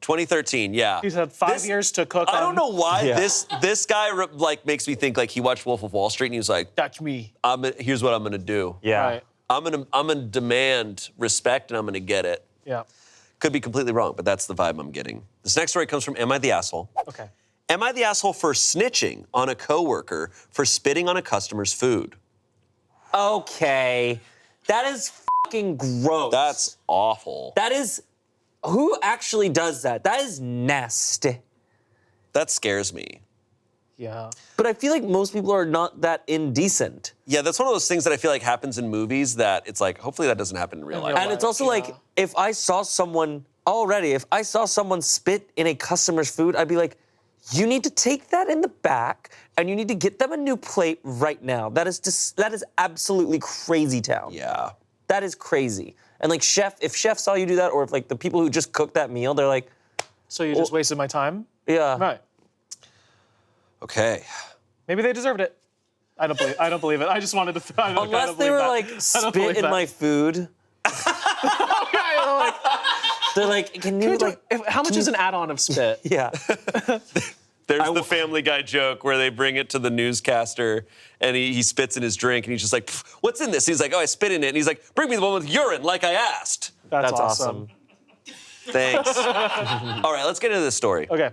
2013, yeah. He's had 5 years to cook I don't know why Yeah. this guy like makes me think like he watched Wolf of Wall Street and he was like, That's me. here's what I'm gonna do. Yeah. Right. I'm gonna demand respect and I'm gonna get it. Yeah. Could be completely wrong, but that's the vibe I'm getting. This next story comes from Am I the Asshole? Okay. Am I the asshole for snitching on a coworker for spitting on a customer's food? Okay. That is fucking gross. That's awful. That is... Who actually does that? That is nasty. That scares me. Yeah. But I feel like most people are not that indecent. Yeah, that's one of those things that I feel like happens in movies that it's like, hopefully that doesn't happen in real life. And it's also like, if I saw someone spit in a customer's food, I'd be like, you need to take that in the back and you need to get them a new plate right now. That is absolutely crazy town. Yeah. That is crazy. And like if chef saw you do that, or if like the people who just cooked that meal, they're like, So you just wasted my time? yeah. Right. Okay. Maybe they deserved it. I don't believe it. I just wanted to... Unless they were like, spit in my food. They're like, can you like... How much is an add-on of spit? Yeah. There's the Family Guy joke where they bring it to the newscaster and he spits in his drink and he's just like, what's in this? He's like, oh, I spit in it. And he's like, bring me the one with urine like I asked. That's awesome. Thanks. All right, let's get into this story. Okay.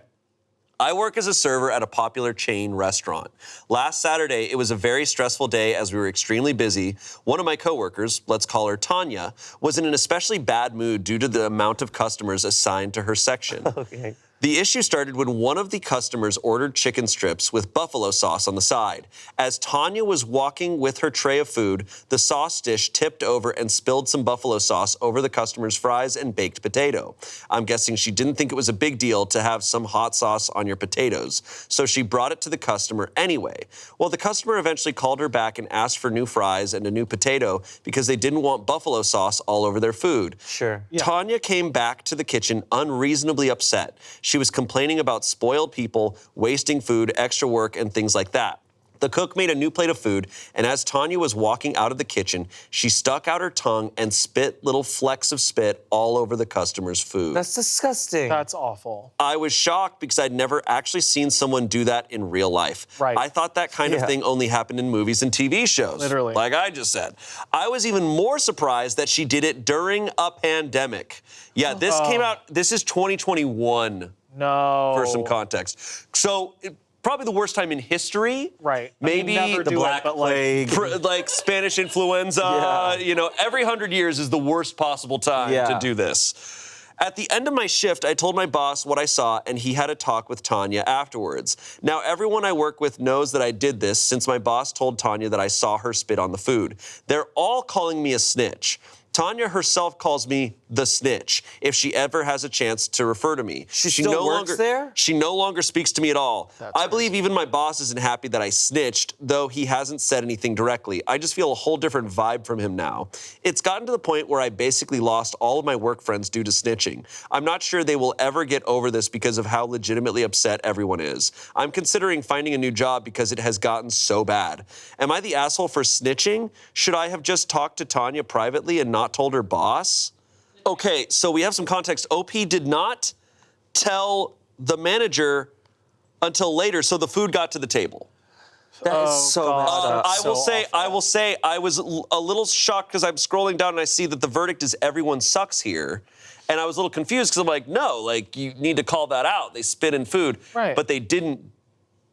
I work as a server at a popular chain restaurant. Last Saturday, it was a very stressful day as we were extremely busy. One of my coworkers, let's call her Tanya, was in an especially bad mood due to the amount of customers assigned to her section. Okay. The issue started when one of the customers ordered chicken strips with buffalo sauce on the side. As Tanya was walking with her tray of food, the sauce dish tipped over and spilled some buffalo sauce over the customer's fries and baked potato. I'm guessing she didn't think it was a big deal to have some hot sauce on your potatoes, so she brought it to the customer anyway. Well, the customer eventually called her back and asked for new fries and a new potato because they didn't want buffalo sauce all over their food. Sure. Yeah. Tanya came back to the kitchen unreasonably upset. She was complaining about spoiled people, wasting food, extra work, and things like that. The cook made a new plate of food, and as Tanya was walking out of the kitchen, she stuck out her tongue and spit little flecks of spit all over the customer's food. That's disgusting. That's awful. I was shocked because I'd never actually seen someone do that in real life. Right. I thought that kind of thing only happened in movies and TV shows. Literally. Like I just said. I was even more surprised that she did it during a pandemic. Yeah, this came out, this is 2021 No. for some context. So, probably the worst time in history. Right. Maybe I mean, never the do Black it, but Plague. like Spanish influenza. Yeah. You know, every 100 years is the worst possible time Yeah. to do this. At the end of my shift, I told my boss what I saw, and he had a talk with Tanya afterwards. Now, everyone I work with knows that I did this since my boss told Tanya that I saw her spit on the food. They're all calling me a snitch. Tanya herself calls me the snitch if she ever has a chance to refer to me. She still works there? She no longer speaks to me at all. I believe even my boss isn't happy that I snitched, though he hasn't said anything directly. I just feel a whole different vibe from him now. It's gotten to the point where I basically lost all of my work friends due to snitching. I'm not sure they will ever get over this because of how legitimately upset everyone is. I'm considering finding a new job because it has gotten so bad. Am I the asshole for snitching? Should I have just talked to Tanya privately and not told her boss? Okay, so we have some context. OP did not tell the manager until later, so the food got to the table. That is so messed up. I will say, I was a little shocked because I'm scrolling down and I see that the verdict is everyone sucks here. And I was a little confused because I'm like, no, like, you need to call that out. They spit in food. Right. But they didn't.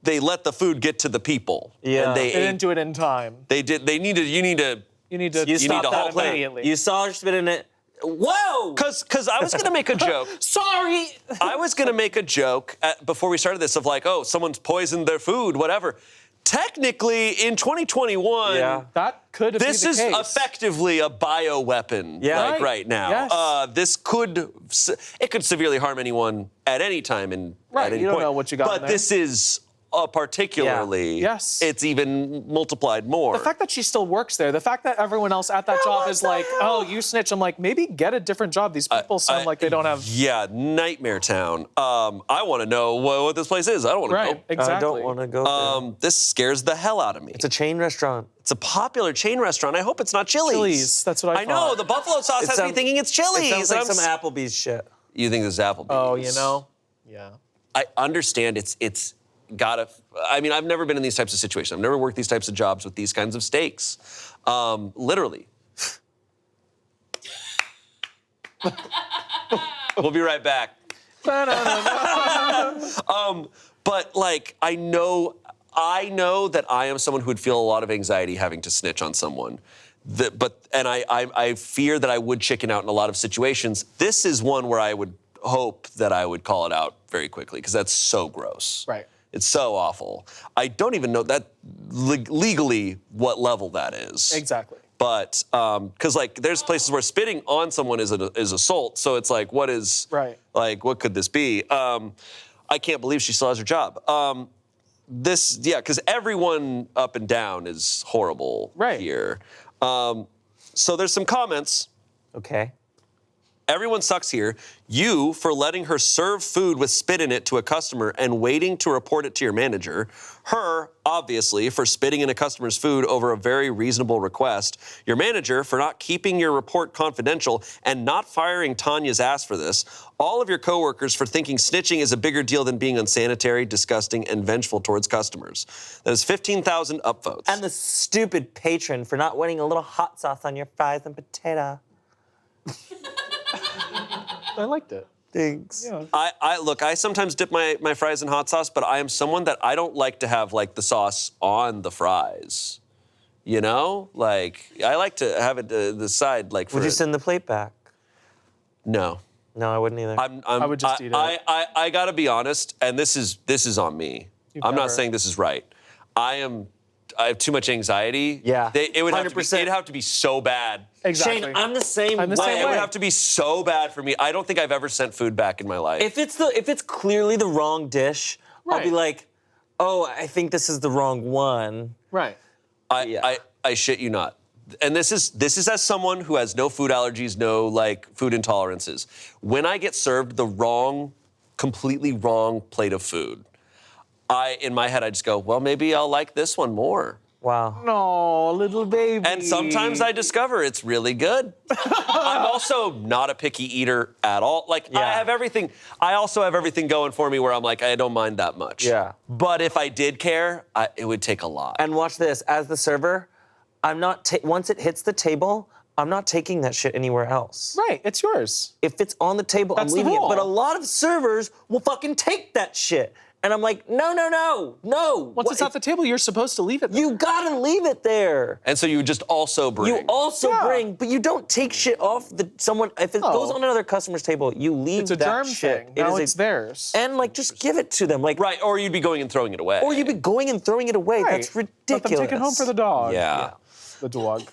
They let the food get to the people. Yeah. And they didn't do it in time. They did. They needed. You need to. You need to stop stop that that immediately. You saw her spit in it. Whoa! Because I was going to make a joke. Sorry. I was going to make a joke before we started this of like, oh, someone's poisoned their food, whatever. Technically, in 2021, That could have been the this case. is effectively a bioweapon, like right now. Yes. This could severely harm anyone at any time and at any You don't point. know what you got in But there. this is particularly, Yes. it's even multiplied more. The fact that she still works there, the fact that everyone else at that job is like, oh, you snitch. I'm like, maybe get a different job. These people sound like they don't have. Yeah, Nightmare Town. I want to know what this place is. I don't want to Right, go. exactly. I don't want to go there. This scares the hell out of me. It's a chain restaurant. It's a popular chain restaurant. I hope it's not Chili's. Chili's, that's what I know. thought. The buffalo sauce has me thinking it's Chili's. It sounds like and some Applebee's shit. You think this is Applebee's? Oh, you know? Yeah. I understand it's gotta. I mean, I've never been in these types of situations. I've never worked these types of jobs with these kinds of stakes. Literally. We'll be right back. But like, I know that I am someone who would feel a lot of anxiety having to snitch on someone. I fear that I would chicken out in a lot of situations. This is one where I would hope that I would call it out very quickly because that's so gross. Right. It's so awful. I don't even know that legally what level that is. Exactly. But because like there's places where spitting on someone is assault. So it's like, what is what could this be? I can't believe she still has her job. Because everyone up and down is horrible here. So there's some comments. Okay. Everyone sucks here. You for letting her serve food with spit in it to a customer and waiting to report it to your manager. Her, obviously, for spitting in a customer's food over a very reasonable request. Your manager for not keeping your report confidential and not firing Tanya's ass for this. All of your coworkers for thinking snitching is a bigger deal than being unsanitary, disgusting, and vengeful towards customers. That is 15,000 upvotes. And the stupid patron for not wanting a little hot sauce on your fries and potato. I liked it. Thanks. Yeah. I sometimes dip my fries in hot sauce, but I am someone that I don't like to have like the sauce on the fries. You know? Like, I like to have it the side like for Would you send the plate back? No. No, I wouldn't either. I would just eat it. I gotta be honest, and this is on me. I'm not saying this is right. I have too much anxiety. Yeah. It would 100%. it'd have to be so bad. Exactly. Shane, I'm the same way. It would have to be so bad for me. I don't think I've ever sent food back in my life. If it's clearly the wrong dish, I'll be like, oh, I think this is the wrong one. Right. I shit you not. And this is as someone who has no food allergies, no like food intolerances. When I get served the completely wrong plate of food, in my head I just go, well, maybe I'll like this one more. Wow. No, little baby. And sometimes I discover it's really good. I'm also not a picky eater at all. Like, I also have everything going for me where I'm like, I don't mind that much. Yeah. But if I did care, it would take a lot. And watch this. As the server, I'm not, once it hits the table, I'm not taking that shit anywhere else. Right, it's yours. If it's on the table, That's I'm the leaving it. rule. But a lot of servers will fucking take that shit. And I'm like, no. Once it's at the table, you're supposed to leave it there. You gotta leave it there. And so you would just also bring. You also bring, but you don't take shit off someone. If it goes on another customer's table, you leave It's a that germ shit. thing. Now it's theirs. And like, just give it to them. Like, Right, or you'd be going and throwing it away. or you'd be going and throwing it away. Right. That's ridiculous. Let them take it home for the dog. Yeah. The dog.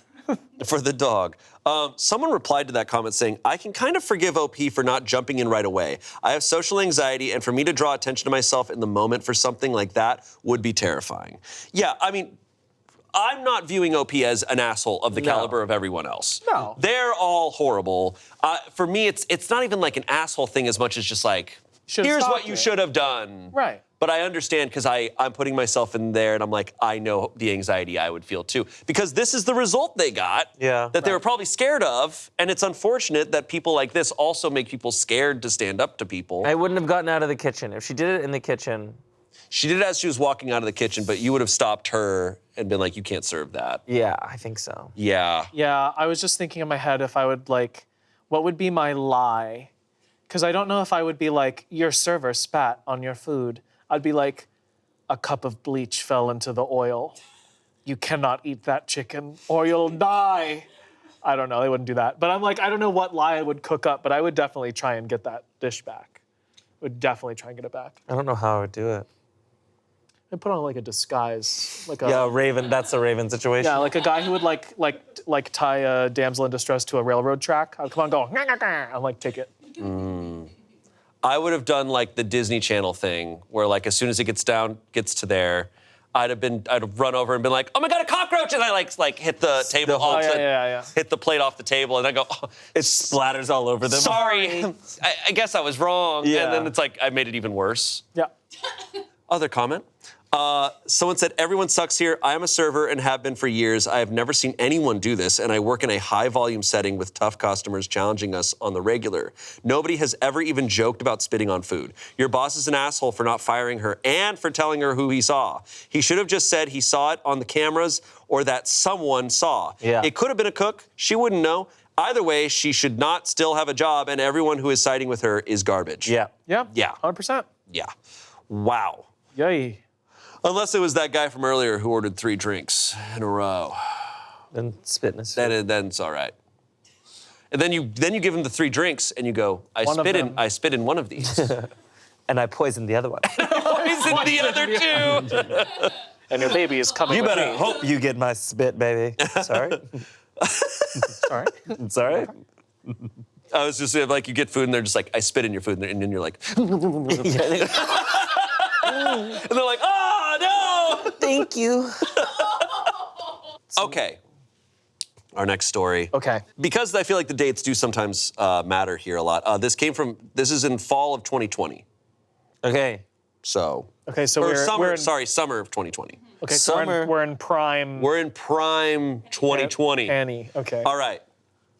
For the dog. Someone replied to that comment saying, I can kind of forgive OP for not jumping in right away. I have social anxiety, and for me to draw attention to myself in the moment for something like that would be terrifying. Yeah, I mean, I'm not viewing OP as an asshole of the caliber of everyone else. No. They're all horrible. For me, it's not even like an asshole thing as much as just like, Should've here's stopped what you it. should have done. Right. But I understand because I'm putting myself in there and I'm like, I know the anxiety I would feel too. Because this is the result they got that they were probably scared of. And it's unfortunate that people like this also make people scared to stand up to people. I wouldn't have gotten out of the kitchen. If she did it in the kitchen. She did it as she was walking out of the kitchen, but you would have stopped her and been like, you can't serve that. Yeah, I think so. Yeah. Yeah, I was just thinking in my head if I would like, what would be my lie? Because I don't know if I would be like, your server spat on your food. I'd be like, a cup of bleach fell into the oil. You cannot eat that chicken or you'll die. I don't know, they wouldn't do that. But I'm like, I don't know what lie I would cook up, but I would definitely try and get that dish back. Would definitely try and get it back. I don't know how I would do it. I'd put on like a disguise. Like a, Yeah, Raven, that's a Raven situation. Yeah, like a guy who would like tie a damsel in distress to a railroad track. I'd come on, go, "Ngah, ngah, ngah," and like take it. I would have done like the Disney Channel thing where like as soon as it gets to there, I'd have run over and been like, oh my God, a cockroach! And I like hit the table off, hit the plate off the table, and I go, oh, It splatters all over them. sorry, I guess I was wrong. Yeah. And then it's like, I made it even worse. Yeah. Other comment. Someone said, everyone sucks here. I am a server and have been for years. I have never seen anyone do this, and I work in a high volume setting with tough customers challenging us on the regular. Nobody has ever even joked about spitting on food. Your boss is an asshole for not firing her and for telling her who he saw. He should have just said he saw it on the cameras or that someone saw. Yeah. It could have been a cook. She wouldn't know. Either way, she should not still have a job, and everyone who is siding with her is garbage. Yeah. Yeah. Yeah. 100%. Yeah. Wow. Yay. Unless it was that guy from earlier who ordered 3 drinks in a row. Then spit in his face. Then it's all right. And then you give him the 3 drinks and you go, I spit in one of these. And I poisoned the other one. Poison the other 2. And your baby is coming You with better me. hope you get my spit, baby. Sorry. Sorry. It's all right. I was just like, you get food and they're just like, I spit in your food, and then you're like, and they're like, oh no! Thank you. Okay. Our next story. Okay. Because I feel like the dates do sometimes matter here a lot. This is in fall of 2020. Okay. So. Okay, so or we're summer, in, summer of 2020. Okay, so summer. we're in prime. We're in prime 2020. Annie. Okay. All right.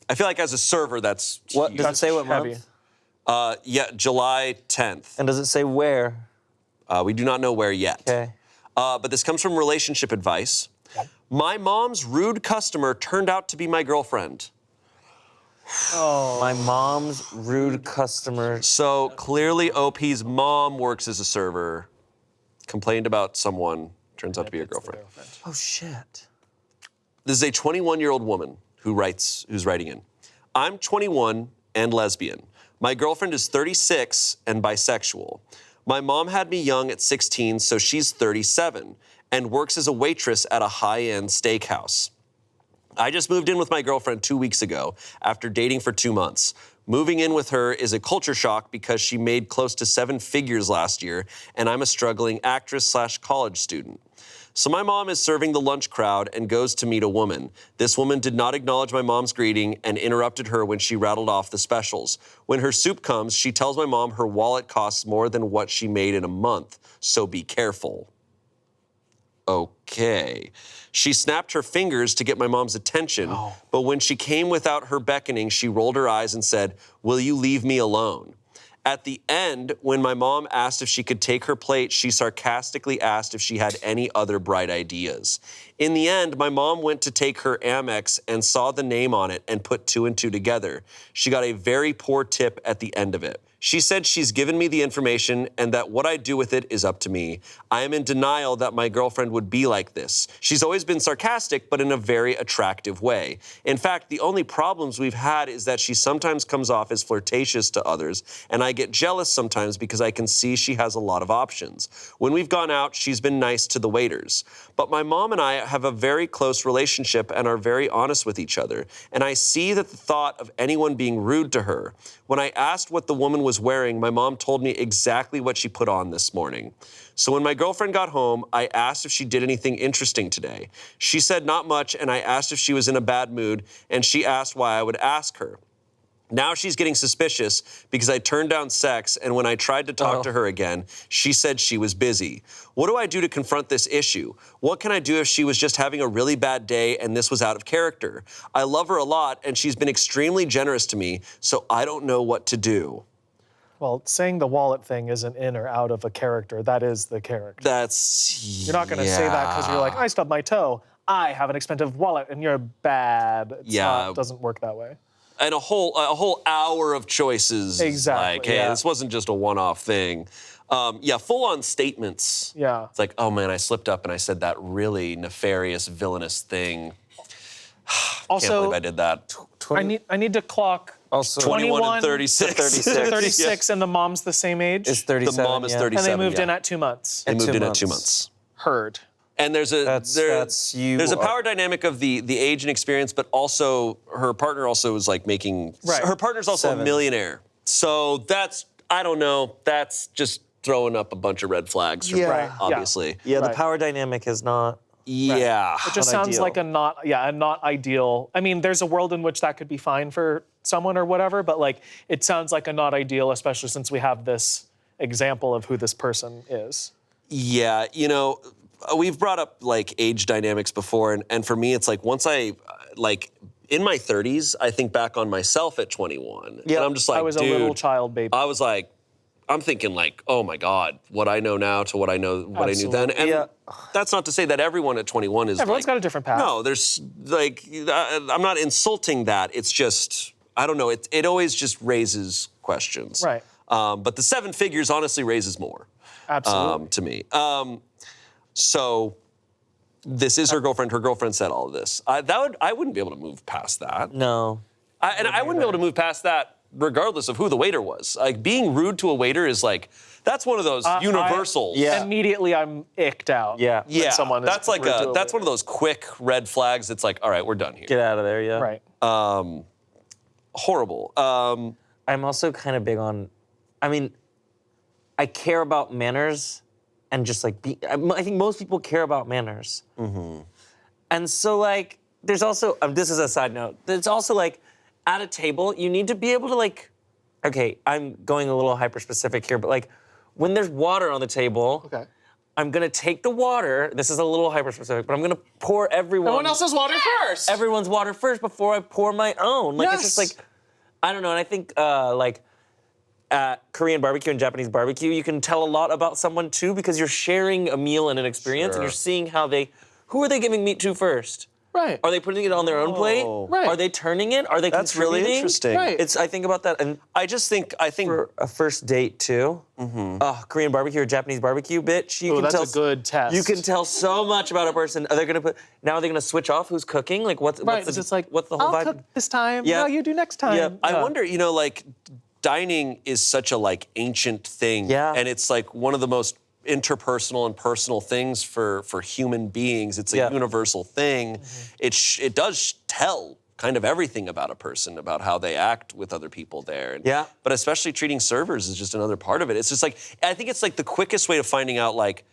I feel like as a server, that's What huge. does it say? What heavy. month? Yeah, July 10th. And does it say where? We do not know where yet. Okay. But this comes from relationship advice. My mom's rude customer turned out to be my girlfriend. My mom's rude customer. So clearly OP's mom works as a server, complained about someone, turns out to be her girlfriend. Oh shit. This is a 21-year-old woman who's writing in. I'm 21 and lesbian. My girlfriend is 36 and bisexual. My mom had me young at 16, so she's 37 and works as a waitress at a high-end steakhouse. I just moved in with my girlfriend 2 weeks ago after dating for 2 months. Moving in with her is a culture shock because she made close to 7 figures last year, and I'm a struggling actress/college student. So my mom is serving the lunch crowd and goes to meet a woman. This woman did not acknowledge my mom's greeting and interrupted her when she rattled off the specials. When her soup comes, she tells my mom her wallet costs more than what she made in a month, so be careful. Okay. She snapped her fingers to get my mom's attention, but when she came without her beckoning, she rolled her eyes and said, "Will you leave me alone?" At the end, when my mom asked if she could take her plate, she sarcastically asked if she had any other bright ideas. In the end, my mom went to take her Amex and saw the name on it and put 2 and 2 together. She got a very poor tip at the end of it. She said she's given me the information and that what I do with it is up to me. I am in denial that my girlfriend would be like this. She's always been sarcastic, but in a very attractive way. In fact, the only problems we've had is that she sometimes comes off as flirtatious to others, and I get jealous sometimes because I can see she has a lot of options. When we've gone out, she's been nice to the waiters. But my mom and I have a very close relationship and are very honest with each other, and I see that the thought of anyone being rude to her. When I asked what the woman was wearing, my mom told me exactly what she put on this morning. So when my girlfriend got home, I asked if she did anything interesting today. She said not much, and I asked if she was in a bad mood, and she asked why I would ask her. Now she's getting suspicious because I turned down sex, and when I tried to talk to her again, she said she was busy. What do I do to confront this issue? What can I do if she was just having a really bad day and this was out of character? I love her a lot, and she's been extremely generous to me, so I don't know what to do. Well, saying the wallet thing isn't in or out of a character. That is the character. You're You're not going to say that because you're like, I stubbed my toe. I have an expensive wallet, and you're bad. It doesn't work that way. And a whole hour of choices. Exactly, Like, hey, this wasn't just a one-off thing. Full-on statements. Yeah. It's like, oh man, I slipped up and I said that really nefarious, villainous thing. Also, Can't believe I did that. I need to clock Also, 21 and 36. 36, and the mom's the same age. Is 37. The mom is yeah. 37. And they moved yeah. in at 2 months. They moved 2 in at months. 2 months. Heard. And there's a That's power dynamic of the age and experience, but also her partner also is like making. Right. Her partner's also 7. a millionaire. So that's, I don't know. That's just throwing up a bunch of red flags. For Right. Obviously. Yeah, the Right. power dynamic is not. Yeah. It just sounds ideal. like a not ideal. I mean, there's a world in which that could be fine for someone or whatever, but like it sounds like a not ideal, especially since we have this example of who this person is. Yeah, we've brought up like age dynamics before, and for me, it's like once I like in my 30s, I think back on myself at 21, and I'm just like, I was dude, a little child baby. I was like, I'm thinking like, oh my God, what I know now to what I know, what I knew then, and that's not to say that everyone at 21 is. Everyone's like, got a different path. No, there's like, I'm not insulting that. It's just, I don't know. It always just raises questions. Right. But the 7 figures honestly raises more. Absolutely. To me. So this is her girlfriend. Her girlfriend said all of this. I wouldn't be able to move past that. No. I wouldn't be able to move past that regardless of who the waiter was. Like being rude to a waiter is like, that's one of those universals. Immediately I'm icked out. Yeah. when someone is that's like rude to a that's one waiter. of those quick red flags. It's like, all right, we're done here. Get out of there, yeah. Right. Horrible. I'm also kind of big on, I care about manners and just like I think most people care about manners. Mm-hmm. And so like, there's also, this is a side note, there's also like, at a table, you need to be able to like, okay, I'm going a little hyper specific here, but like, when there's water on the table, Okay. I'm gonna take the water, this is a little hyper specific, but I'm gonna pour Everyone else's water first. everyone's water first before I pour my own. Like, it's just Yes. like, I don't know, and I think like, at Korean barbecue and Japanese barbecue, you can tell a lot about someone too because you're sharing a meal and an experience and you're seeing who are they giving meat to first? Right. Are they putting it on their own plate? Right. Are they turning it? Are they That's really contributing? interesting. Right. I think about that, and I think for a first date too, Korean barbecue or Japanese barbecue, bitch, you Oh, can that's tell a good test. You can tell so much about a person. Are they gonna switch off who's cooking? Like what's Right. the, It's like, what's the whole I'll vibe? cook this time. Yeah. No, you do next time. Yeah. I wonder, like, dining is such a like ancient thing, and it's like one of the most interpersonal and personal things for human beings. It's a universal thing. It does tell kind of everything about a person, about how they act with other people there. And, but especially treating servers is just another part of it. It's just like, I think it's like the quickest way to finding out like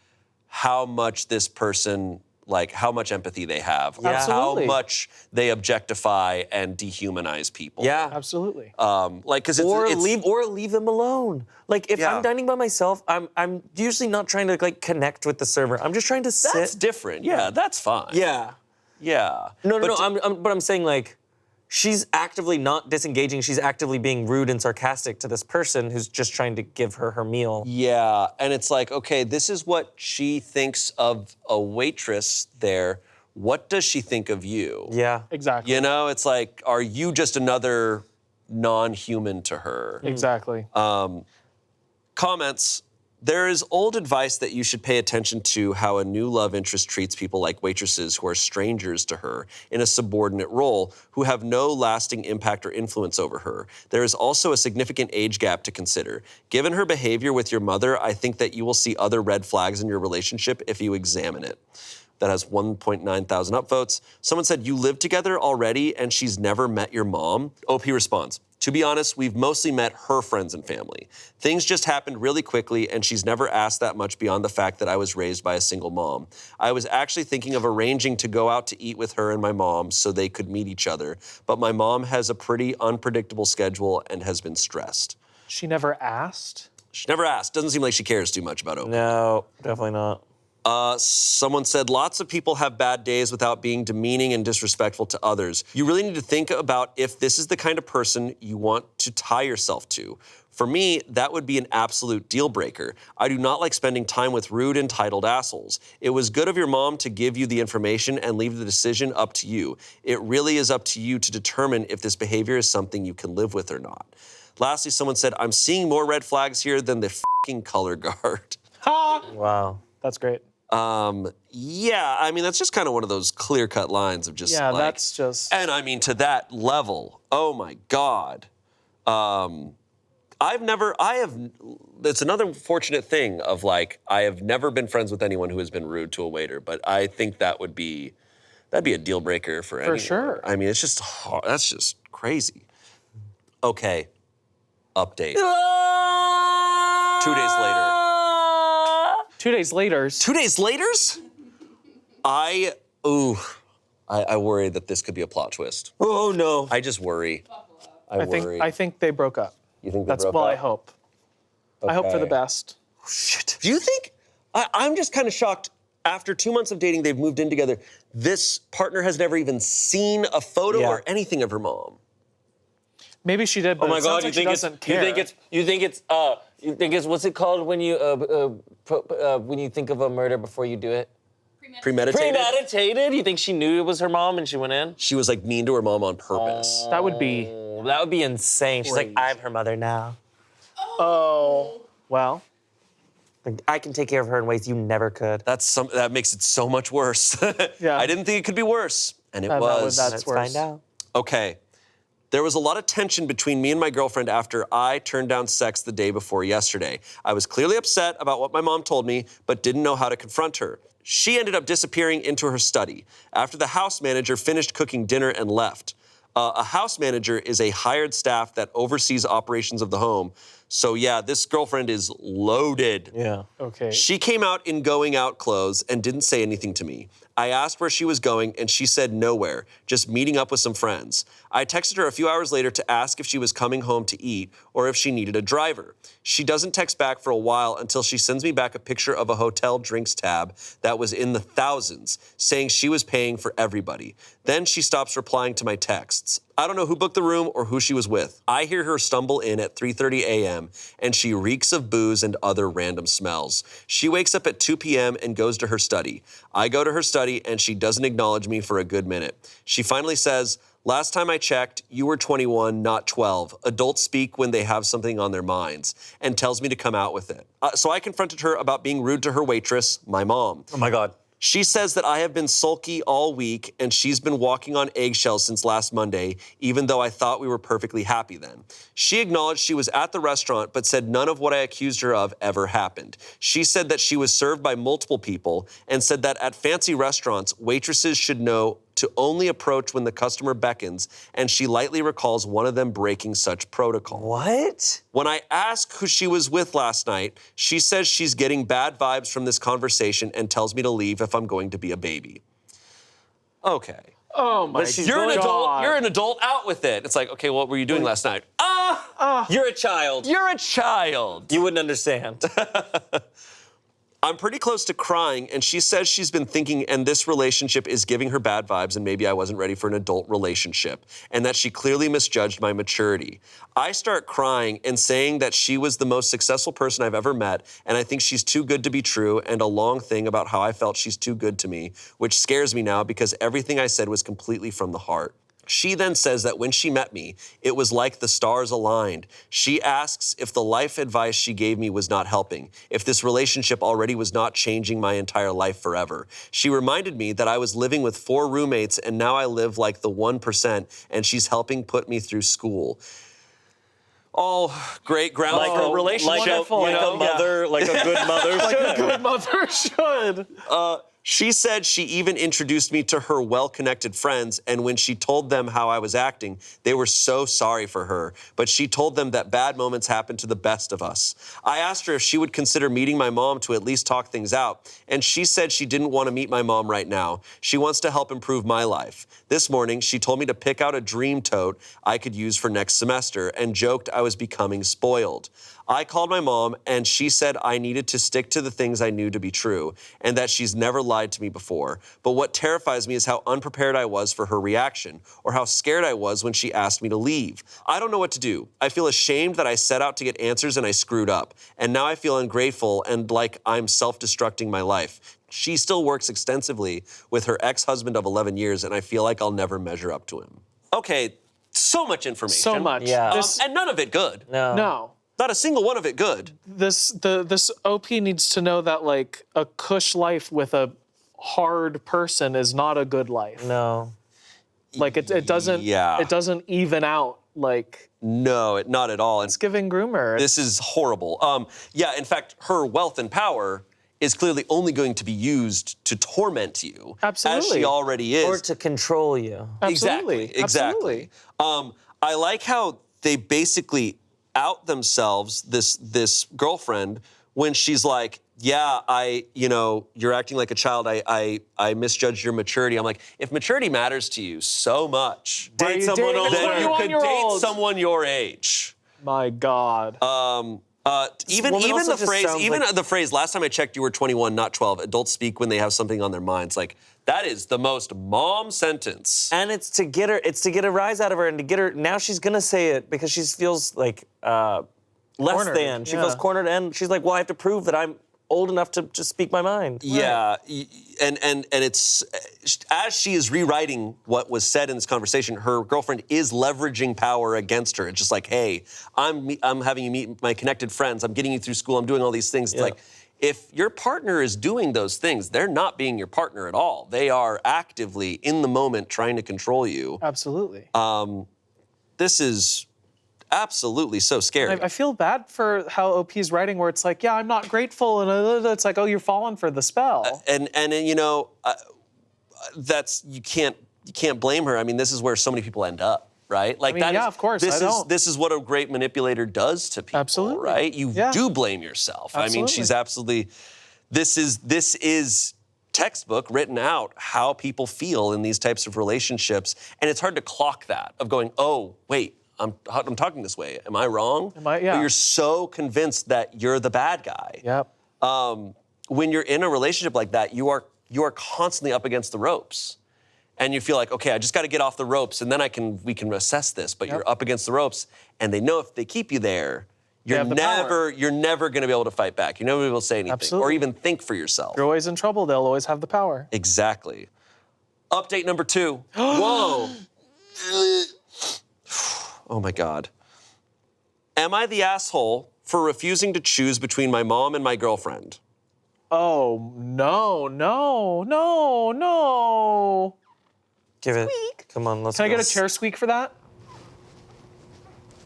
how much this person, like how much empathy they have, how much they objectify and dehumanize people. Yeah, absolutely. Like because leave them alone. Like if I'm dining by myself, I'm usually not trying to like connect with the server. I'm just trying to sit. That's different. Yeah, that's fine. Yeah. Yeah. No. But I'm saying like, she's actively not disengaging. She's actively being rude and sarcastic to this person who's just trying to give her meal. Yeah, and it's like, okay, this is what she thinks of a waitress there. What does she think of you? Yeah. Exactly. You know, it's like, are you just another non-human to her. Exactly. Comments. There is old advice that you should pay attention to how a new love interest treats people like waitresses who are strangers to her in a subordinate role who have no lasting impact or influence over her. There is also a significant age gap to consider. Given her behavior with your mother, I think that you will see other red flags in your relationship if you examine it. That has 1.9 thousand upvotes. Someone said, you live together already and she's never met your mom? OP responds, to be honest, we've mostly met her friends and family. Things just happened really quickly and she's never asked that much beyond the fact that I was raised by a single mom. I was actually thinking of arranging to go out to eat with her and my mom so they could meet each other, but my mom has a pretty unpredictable schedule and has been stressed. She never asked? She never asked. Doesn't seem like she cares too much about OP. No, definitely not. Someone said, lots of people have bad days without being demeaning and disrespectful to others. You really need to think about if this is the kind of person you want to tie yourself to. For me, that would be an absolute deal breaker. I do not like spending time with rude, entitled assholes. It was good of your mom to give you the information and leave the decision up to you. It really is up to you to determine if this behavior is something you can live with or not. Lastly, someone said, I'm seeing more red flags here than the fucking color guard. Wow. That's great. Yeah, I mean, that's just kind of one of those clear-cut lines of just Yeah, like, that's just... And I mean, to that level, oh my God. It's another fortunate thing of like, I have never been friends with anyone who has been rude to a waiter, but I think that'd be a deal breaker for anyone. For sure. I mean, it's just hard. That's just crazy. Okay, update. 2 days later. 2 days later. 2 days later? I worry that this could be a plot twist. Oh, no. I just worry. I worry. I think they broke up. You think they That's broke well, up? I hope. I hope for the Okay. best. Shit. Do you think? I'm just kind of shocked. After 2 months of dating, they've moved in together. This partner has never even seen a photo or anything of her mom. Maybe she did, but Oh my it God! sounds like she doesn't care. You think it's what's it called when you think of a murder before you do it? Premeditated? Premeditated? You think she knew it was her mom and she went in? She was like mean to her mom on purpose. That would be... Oh, that would be insane. She's like, I'm her mother now. Oh. Well. I can take care of her in ways you never could. That makes it so much worse. Yeah. I didn't think it could be worse, and it was. That's Let's worse. find out. Okay. There was a lot of tension between me and my girlfriend after I turned down sex the day before yesterday. I was clearly upset about what my mom told me, but didn't know how to confront her. She ended up disappearing into her study after the house manager finished cooking dinner and left. A house manager is a hired staff that oversees operations of the home. So yeah, this girlfriend is loaded. Yeah. Okay. She came out in going out clothes and didn't say anything to me. I asked where she was going and she said nowhere, just meeting up with some friends. I texted her a few hours later to ask if she was coming home to eat or if she needed a driver. She doesn't text back for a while until she sends me back a picture of a hotel drinks tab that was in the thousands, saying she was paying for everybody. Then she stops replying to my texts. I don't know who booked the room or who she was with. I hear her stumble in at 3:30 a.m. and she reeks of booze and other random smells. She wakes up at 2 p.m. and goes to her study. I go to her study and she doesn't acknowledge me for a good minute. She finally says, last time I checked, you were 21, not 12. Adults speak when they have something on their minds, and tells me to come out with it. So I confronted her about being rude to her waitress, my mom. Oh my God. She says that I have been sulky all week and she's been walking on eggshells since last Monday, even though I thought we were perfectly happy then. She acknowledged she was at the restaurant, but said none of what I accused her of ever happened. She said that she was served by multiple people and said that at fancy restaurants, waitresses should know to only approach when the customer beckons, and she lightly recalls one of them breaking such protocol. What? When I ask who she was with last night, she says she's getting bad vibes from this conversation and tells me to leave if I'm going to be a baby. Okay. Oh my God. You're an adult. You're an adult. Out with it. It's like, okay, what were you doing last night? You're a child. You're a child. You wouldn't understand. I'm pretty close to crying, and she says she's been thinking, and this relationship is giving her bad vibes, and maybe I wasn't ready for an adult relationship, and that she clearly misjudged my maturity. I start crying and saying that she was the most successful person I've ever met, and I think she's too good to be true, and a long thing about how I felt she's too good to me, which scares me now because everything I said was completely from the heart. She then says that when she met me, it was like the stars aligned. She asks if the life advice she gave me was not helping, if this relationship already was not changing my entire life forever. She reminded me that I was living with 4 roommates and now I live like the 1% and she's helping put me through school. All great grounds for a relationship. Like a mother, like a good mother should. Like a good mother should. She said she even introduced me to her well-connected friends, and when she told them how I was acting, they were so sorry for her. But she told them that bad moments happen to the best of us. I asked her if she would consider meeting my mom to at least talk things out, and she said she didn't want to meet my mom right now. She wants to help improve my life. This morning, she told me to pick out a dream tote I could use for next semester and joked I was becoming spoiled. I called my mom, and she said I needed to stick to the things I knew to be true, and that she's never lied to me before. But what terrifies me is how unprepared I was for her reaction, or how scared I was when she asked me to leave. I don't know what to do. I feel ashamed that I set out to get answers and I screwed up. And now I feel ungrateful and like I'm self-destructing my life. She still works extensively with her ex-husband of 11 years, and I feel like I'll never measure up to him. Okay, so much information. So much. Yeah. And none of it good. No. Not a single one of it good. This OP needs to know that like a cush life with a hard person is not a good life. No. Like it doesn't Yeah. it doesn't even out like No, not at all. And it's giving groomer. this is horrible. Yeah, in fact, her wealth and power is clearly only going to be used to torment you. Absolutely. As she already is. Or to control you. Absolutely. Exactly. I like how they basically out themselves, this girlfriend, when she's like, yeah, you're acting like a child. I misjudged your maturity. I'm like, if maturity matters to you so much, Why are you dating a then you could date 21-year-old? someone your age. My God. Even woman also the just phrase, sounds like- the phrase, last time I checked, you were 21, not 12. Adults speak when they have something on their minds. Like, that is the most mom sentence. And it's to get a rise out of her and to get her, now she's gonna say it because she feels like less Cornered, than. She yeah. feels cornered and she's like, well, I have to prove that I'm old enough to just speak my mind. Yeah, and it's, as she is rewriting what was said in this conversation, her girlfriend is leveraging power against her. It's just like, hey, I'm having you meet my connected friends. I'm getting you through school. I'm doing all these things. It's Yeah. like, if your partner is doing those things, they're not being your partner at all. They are actively, in the moment, trying to control you. Absolutely. This is absolutely so scary. I feel bad for how OP's writing, where it's like, yeah, I'm not grateful, and it's like, oh, you're falling for the spell. And that's you can't blame her. I mean, this is where so many people end up, right? Like mean, yeah, of course, This is what a great manipulator does to people, Absolutely. right? You Yeah. do blame yourself. I mean, Absolutely. she's absolutely. This is textbook written out how people feel in these types of relationships, and it's hard to clock that of going, oh wait. I'm talking this way. Am I wrong? Yeah. But you're so convinced that you're the bad guy. Yep. When you're in a relationship like that, you are constantly up against the ropes. And you feel like, okay, I just got to get off the ropes and then we can assess this, but you're up against the ropes and they know if they keep you there, you're have the power. never going to be able to fight back. You're never going to be able to say anything Absolutely. or even think for yourself. You're always in trouble. They'll always have the power. Exactly. Update number 2. Whoa. Oh my God. Am I the asshole for refusing to choose between my mom and my girlfriend? Oh, no. Give it. Come on, let's Can I go. get a chair squeak for that?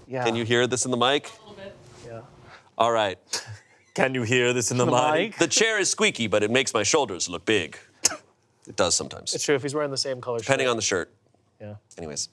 Yeah. Can you hear this in the mic? A little bit. Yeah. All right. Can you hear this in the, The mic? The chair is squeaky, but it makes my shoulders look big. It does sometimes, It's true if he's wearing the same color shirt. depending on the shirt. Yeah. Anyways.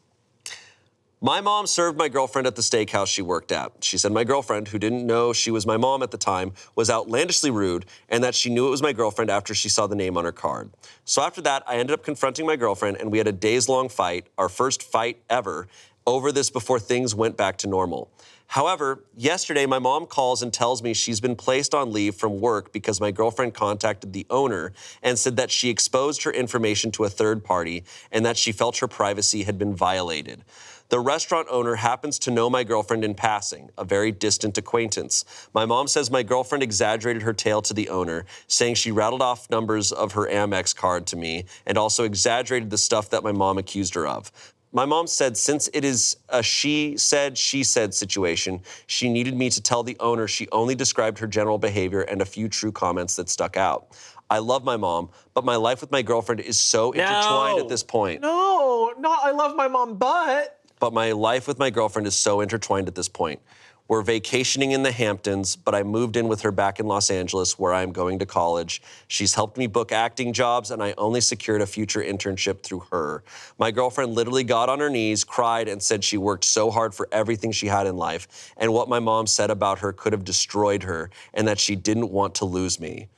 My mom served my girlfriend at the steakhouse she worked at. She said my girlfriend, who didn't know she was my mom at the time, was outlandishly rude and that she knew it was my girlfriend after she saw the name on her card. So after that, I ended up confronting my girlfriend and we had a days-long fight, our first fight ever, over this before things went back to normal. However, yesterday my mom calls and tells me she's been placed on leave from work because my girlfriend contacted the owner and said that she exposed her information to a third party and that she felt her privacy had been violated. The restaurant owner happens to know my girlfriend in passing, a very distant acquaintance. My mom says my girlfriend exaggerated her tale to the owner, saying she rattled off numbers of her Amex card to me and also exaggerated the stuff that my mom accused her of. My mom said since it is a she said situation, she needed me to tell the owner she only described her general behavior and a few true comments that stuck out. I love my mom, but my life with my girlfriend is so intertwined at this point. No, not I love my mom, but my life with my girlfriend is so intertwined at this point. We're vacationing in the Hamptons, but I moved in with her back in Los Angeles where I'm going to college. She's helped me book acting jobs, and I only secured a future internship through her. My girlfriend literally got on her knees, cried, and said she worked so hard for everything she had in life, and what my mom said about her could have destroyed her, and that she didn't want to lose me.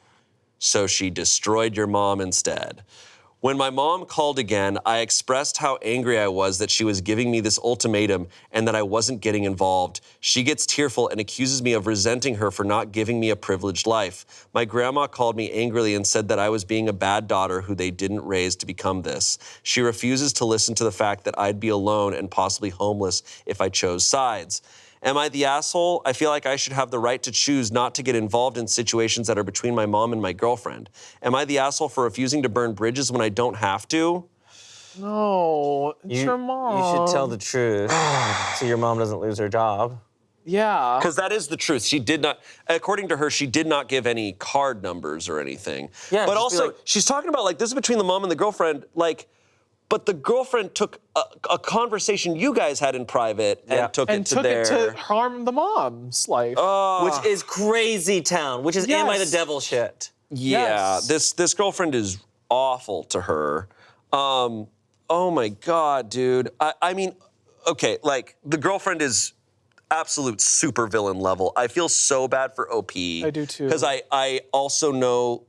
So she destroyed your mom instead. When my mom called again, I expressed how angry I was that she was giving me this ultimatum and that I wasn't getting involved. She gets tearful and accuses me of resenting her for not giving me a privileged life. My grandma called me angrily and said that I was being a bad daughter who they didn't raise to become this. She refuses to listen to the fact that I'd be alone and possibly homeless if I chose sides. Am I the asshole? I feel like I should have the right to choose not to get involved in situations that are between my mom and my girlfriend. Am I the asshole for refusing to burn bridges when I don't have to? no, it's your mom. You should tell the truth so your mom doesn't lose her job. Yeah. Because that is the truth. She did not, according to her, she did not give any card numbers or anything. Yeah, but just be also, like- she's talking about, like, this is between the mom and the girlfriend, like, but the girlfriend took a conversation you guys had in private and took and it to took their... it to harm the mom's life. Which is crazy town, which is Am I the Yes. devil shit. Yeah, Yes. this girlfriend is awful to her. Oh my God, dude. I mean, okay, like, the girlfriend is absolute super villain level. I feel so bad for OP. I do too. Because I also know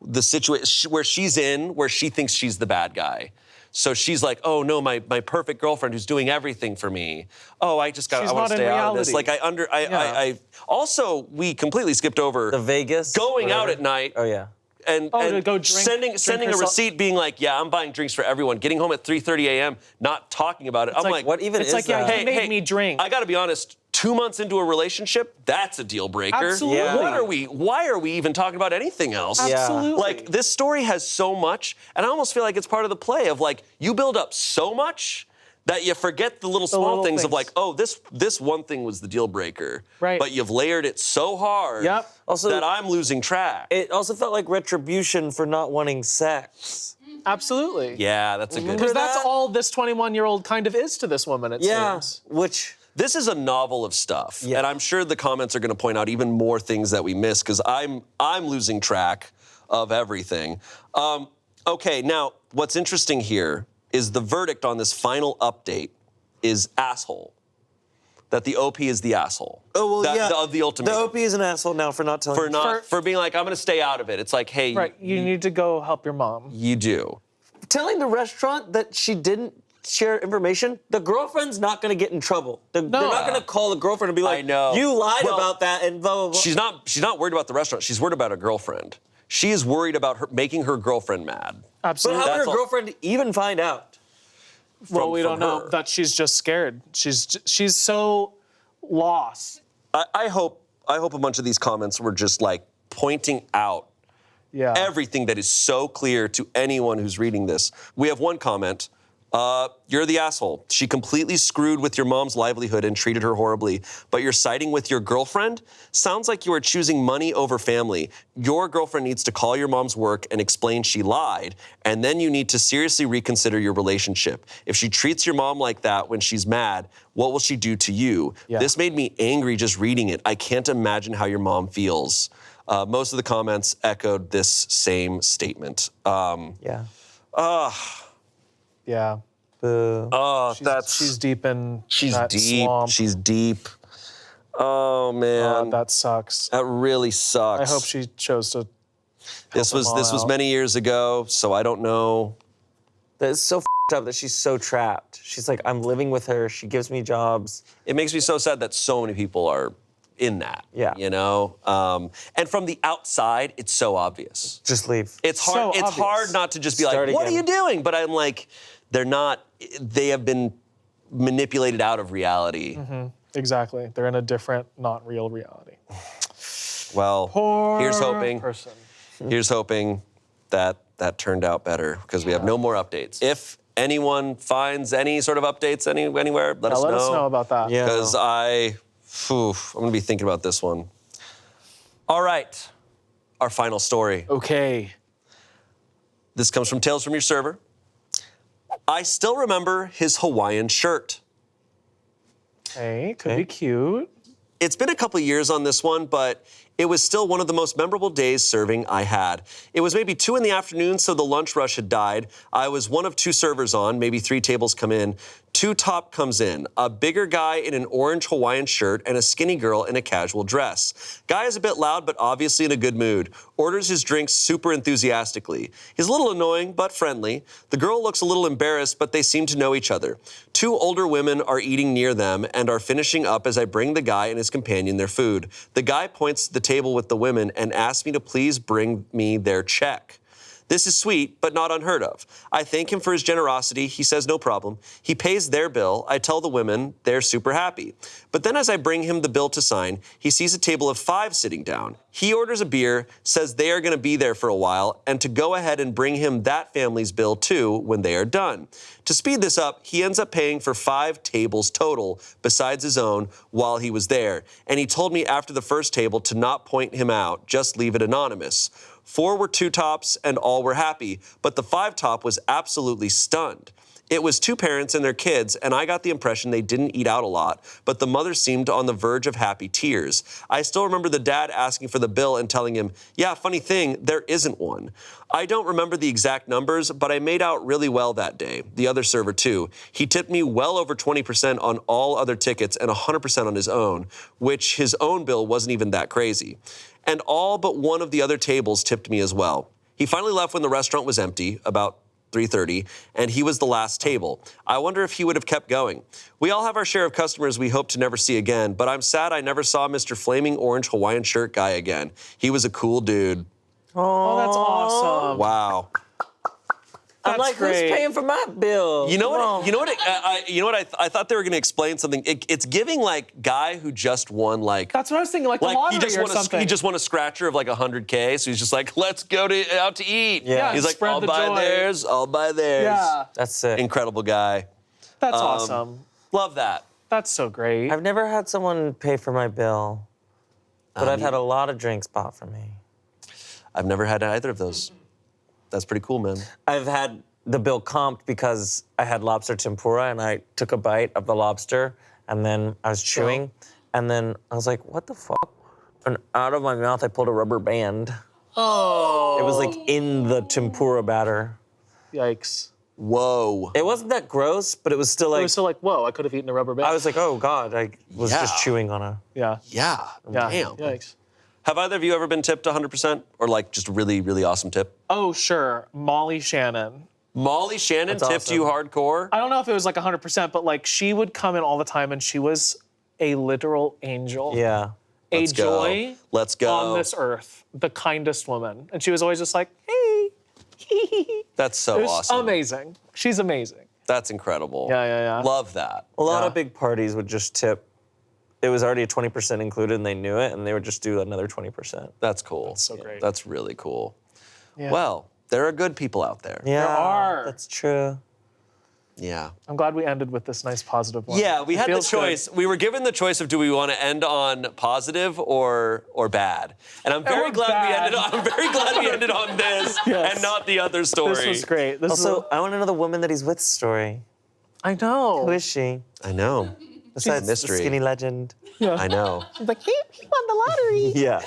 the situation where she's in, where she thinks she's the bad guy. So she's like, oh no, my perfect girlfriend who's doing everything for me. Oh, I want to stay out of this. Like I also, we completely skipped over The Vegas. going out whatever. at night. Oh, yeah. And to go drink- sending a herself- receipt being like, yeah, I'm buying drinks for everyone. Getting home at 3:30 a.m., not talking about it. I'm like, like, What even It's is like, yeah, that? you made me drink. I gotta be honest, 2 months into a relationship, that's a deal breaker. Absolutely. Yeah. Why are we even talking about anything else? Yeah. Absolutely. Like, this story has so much, and I almost feel like it's part of the play of, like, you build up so much that you forget the little small little things of, things. like, oh, this one thing was the deal breaker. Right. But you've layered it so hard Yep. Also- that I'm losing track. It also felt like retribution for not wanting sex. Absolutely. Yeah, that's a good... Because that's that? all this 21-year-old kind of is to this woman, it seems. Which... This is a novel of stuff, Yeah. and I'm sure the comments are going to point out even more things that we missed because I'm losing track of everything. Okay, now what's interesting here is the verdict on this final update is asshole. That the OP is the asshole. Oh, well, yeah. Of the ultimatum. The OP is an asshole now for not telling For being like, I'm going to stay out of it. It's like, hey, Right, you need to go help your mom. you do. Telling the restaurant that she didn't share information, the girlfriend's not going to get in trouble. They're not going to call the girlfriend and be like, I know. you lied Well, about that and blah, blah, blah. She's not worried about the restaurant. She's worried about her girlfriend. She is worried about her making her girlfriend mad. But Absolutely. how would That's her all- girlfriend even find out? Well, we from don't know her. that she's just scared. She's so lost. I hope a bunch of these comments were just like pointing out Yeah. everything that is so clear to anyone who's reading this. We have one comment. You're the asshole. She completely screwed with your mom's livelihood and treated her horribly. But you're siding with your girlfriend? Sounds like you are choosing money over family. Your girlfriend needs to call your mom's work and explain she lied, and then you need to seriously reconsider your relationship. If she treats your mom like that when she's mad, what will she do to you? Yeah. This made me angry just reading it. I can't imagine how your mom feels. Most of the comments echoed this same statement. Yeah. Yeah. Boo. Oh, She's deep in she's that deep. swamp. She's deep. Oh man, That sucks. that really sucks. I hope she chose to. This was them all out. many years ago, so I don't know. That is so f***ed up that she's so trapped. She's like, I'm living with her. She gives me jobs. It makes me so sad that so many people are in that. Yeah. You know, and from the outside, it's so obvious. Just leave. It's hard. So It's obvious. hard not to just be Start like, "What are again. you doing?" But I'm like, they're not. They have been manipulated out of reality. Exactly. They're in a different, not real reality. Well, here's Poor hoping. person. Here's hoping that that turned out better because we have no more updates. If anyone finds any sort of updates anywhere, let us know. Let us know about that. Yeah. Because I'm going to be thinking about this one. All right, our final story. Okay. This comes from Tales from Your Server. I still remember his Hawaiian shirt. Hey, could be cute. It's been a couple years on this one, but it was still one of the most memorable days serving I had. It was maybe 2 in the afternoon, so the lunch rush had died. I was one of 2 servers on, maybe 3 tables come in. 2 top comes in, a bigger guy in an orange Hawaiian shirt and a skinny girl in a casual dress. Guy is a bit loud, but obviously in a good mood. Orders his drinks super enthusiastically. He's a little annoying, but friendly. The girl looks a little embarrassed, but they seem to know each other. 2 older women are eating near them and are finishing up as I bring the guy and his companion their food. The guy points to the table with the women and asks me to please bring me their check. This is sweet, but not unheard of. I thank him for his generosity. He says no problem. He pays their bill. I tell the women they're super happy. But then as I bring him the bill to sign, he sees a table of 5 sitting down. He orders a beer, says they are going to be there for a while, and to go ahead and bring him that family's bill too when they are done. To speed this up, he ends up paying for 5 tables total, besides his own, while he was there. And he told me after the first table to not point him out, just leave it anonymous. 4 were 2 tops and all were happy, but the 5 top was absolutely stunned. It was 2 parents and their kids, and I got the impression they didn't eat out a lot, but the mother seemed on the verge of happy tears. I still remember the dad asking for the bill and telling him, yeah, funny thing, there isn't one. I don't remember the exact numbers, but I made out really well that day. The other server too. He tipped me well over 20% on all other tickets and 100% on his own, which his own bill wasn't even that crazy. And all but one of the other tables tipped me as well. He finally left when the restaurant was empty, about 3:30, and he was the last table. I wonder if he would have kept going. We all have our share of customers we hope to never see again, but I'm sad I never saw Mr. Flaming Orange Hawaiian shirt guy again. He was a cool dude. Oh, that's awesome. Wow. I'm like, great. who's paying for my bill? You know Come what? on. You know what? I thought they were going to explain something. It's giving like guy who just won like. That's what I was thinking, like the lottery or something. He just won a scratcher of like 100K, so he's just like, let's go out to eat. Yeah. He's like, spread I'll the buy joy. theirs. I'll buy theirs. Yeah, That's sick. Incredible guy. that's awesome. Love that. That's so great. I've never had someone pay for my bill, but I've had a lot of drinks bought for me. I've never had either of those. That's pretty cool, man. I've had the bill comped because I had lobster tempura and I took a bite of the lobster and then I was chewing and then I was like, what the fuck? And out of my mouth I pulled a rubber band. Oh. It was like in the tempura batter. Yikes. Whoa. It wasn't that gross, but it was still It like, was still like, whoa, I could have eaten a rubber band. I was like, oh God, I was just Yeah. chewing on a. yeah. Yeah. Damn. Yikes. Have either of you ever been tipped 100% or like just a really, really awesome tip? Oh, sure. Molly Shannon. Molly Shannon That's tipped awesome. you hardcore? I don't know if it was like 100%, but like she would come in all the time and she was a literal angel. Yeah. A Let's go. joy Let's go. on this earth. The kindest woman. And she was always just like, hey. That's so It was awesome. amazing. She's amazing. That's incredible. Yeah. Love that. A lot Yeah. of big parties would just tip. It was already a 20% included and they knew it and they would just do another 20%. That's cool. That's so great. That's really cool. Yeah. Well, there are good people out there. Yeah, are. That's true. Yeah. I'm glad we ended with this nice positive one. Yeah, we It had the feels good. choice. We were given the choice of do we want to end on positive or bad. And I'm very Or glad bad. I'm very glad we ended on this Yes. and not the other story. This was great. This Also, I want to know the woman that he's with story. I know. Who is she? I know. Besides the mystery. skinny legend. I know. She's like, he won the lottery. Yeah.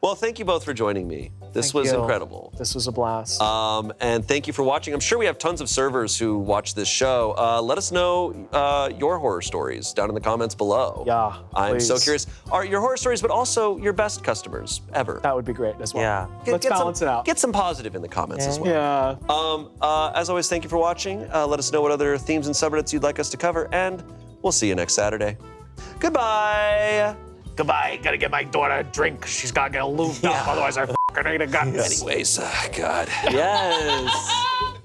Well, thank you both for joining me. This Thank was you. incredible. This was a blast. And thank you for watching. I'm sure we have tons of servers who watch this show. Let us know your horror stories down in the comments below. Yeah, I'm so please. curious. Are your horror stories, but also your best customers ever? That would be great as well. Yeah. Let's balance it out. Get some positive in the comments as well. Yeah. As always, thank you for watching. Let us know what other themes and subreddits you'd like us to cover, and we'll see you next Saturday. Goodbye. Goodbye. Gotta get my daughter a drink. She's gotta get lubed up, otherwise I f***ing ain't a gut. Anyways, God. Yes.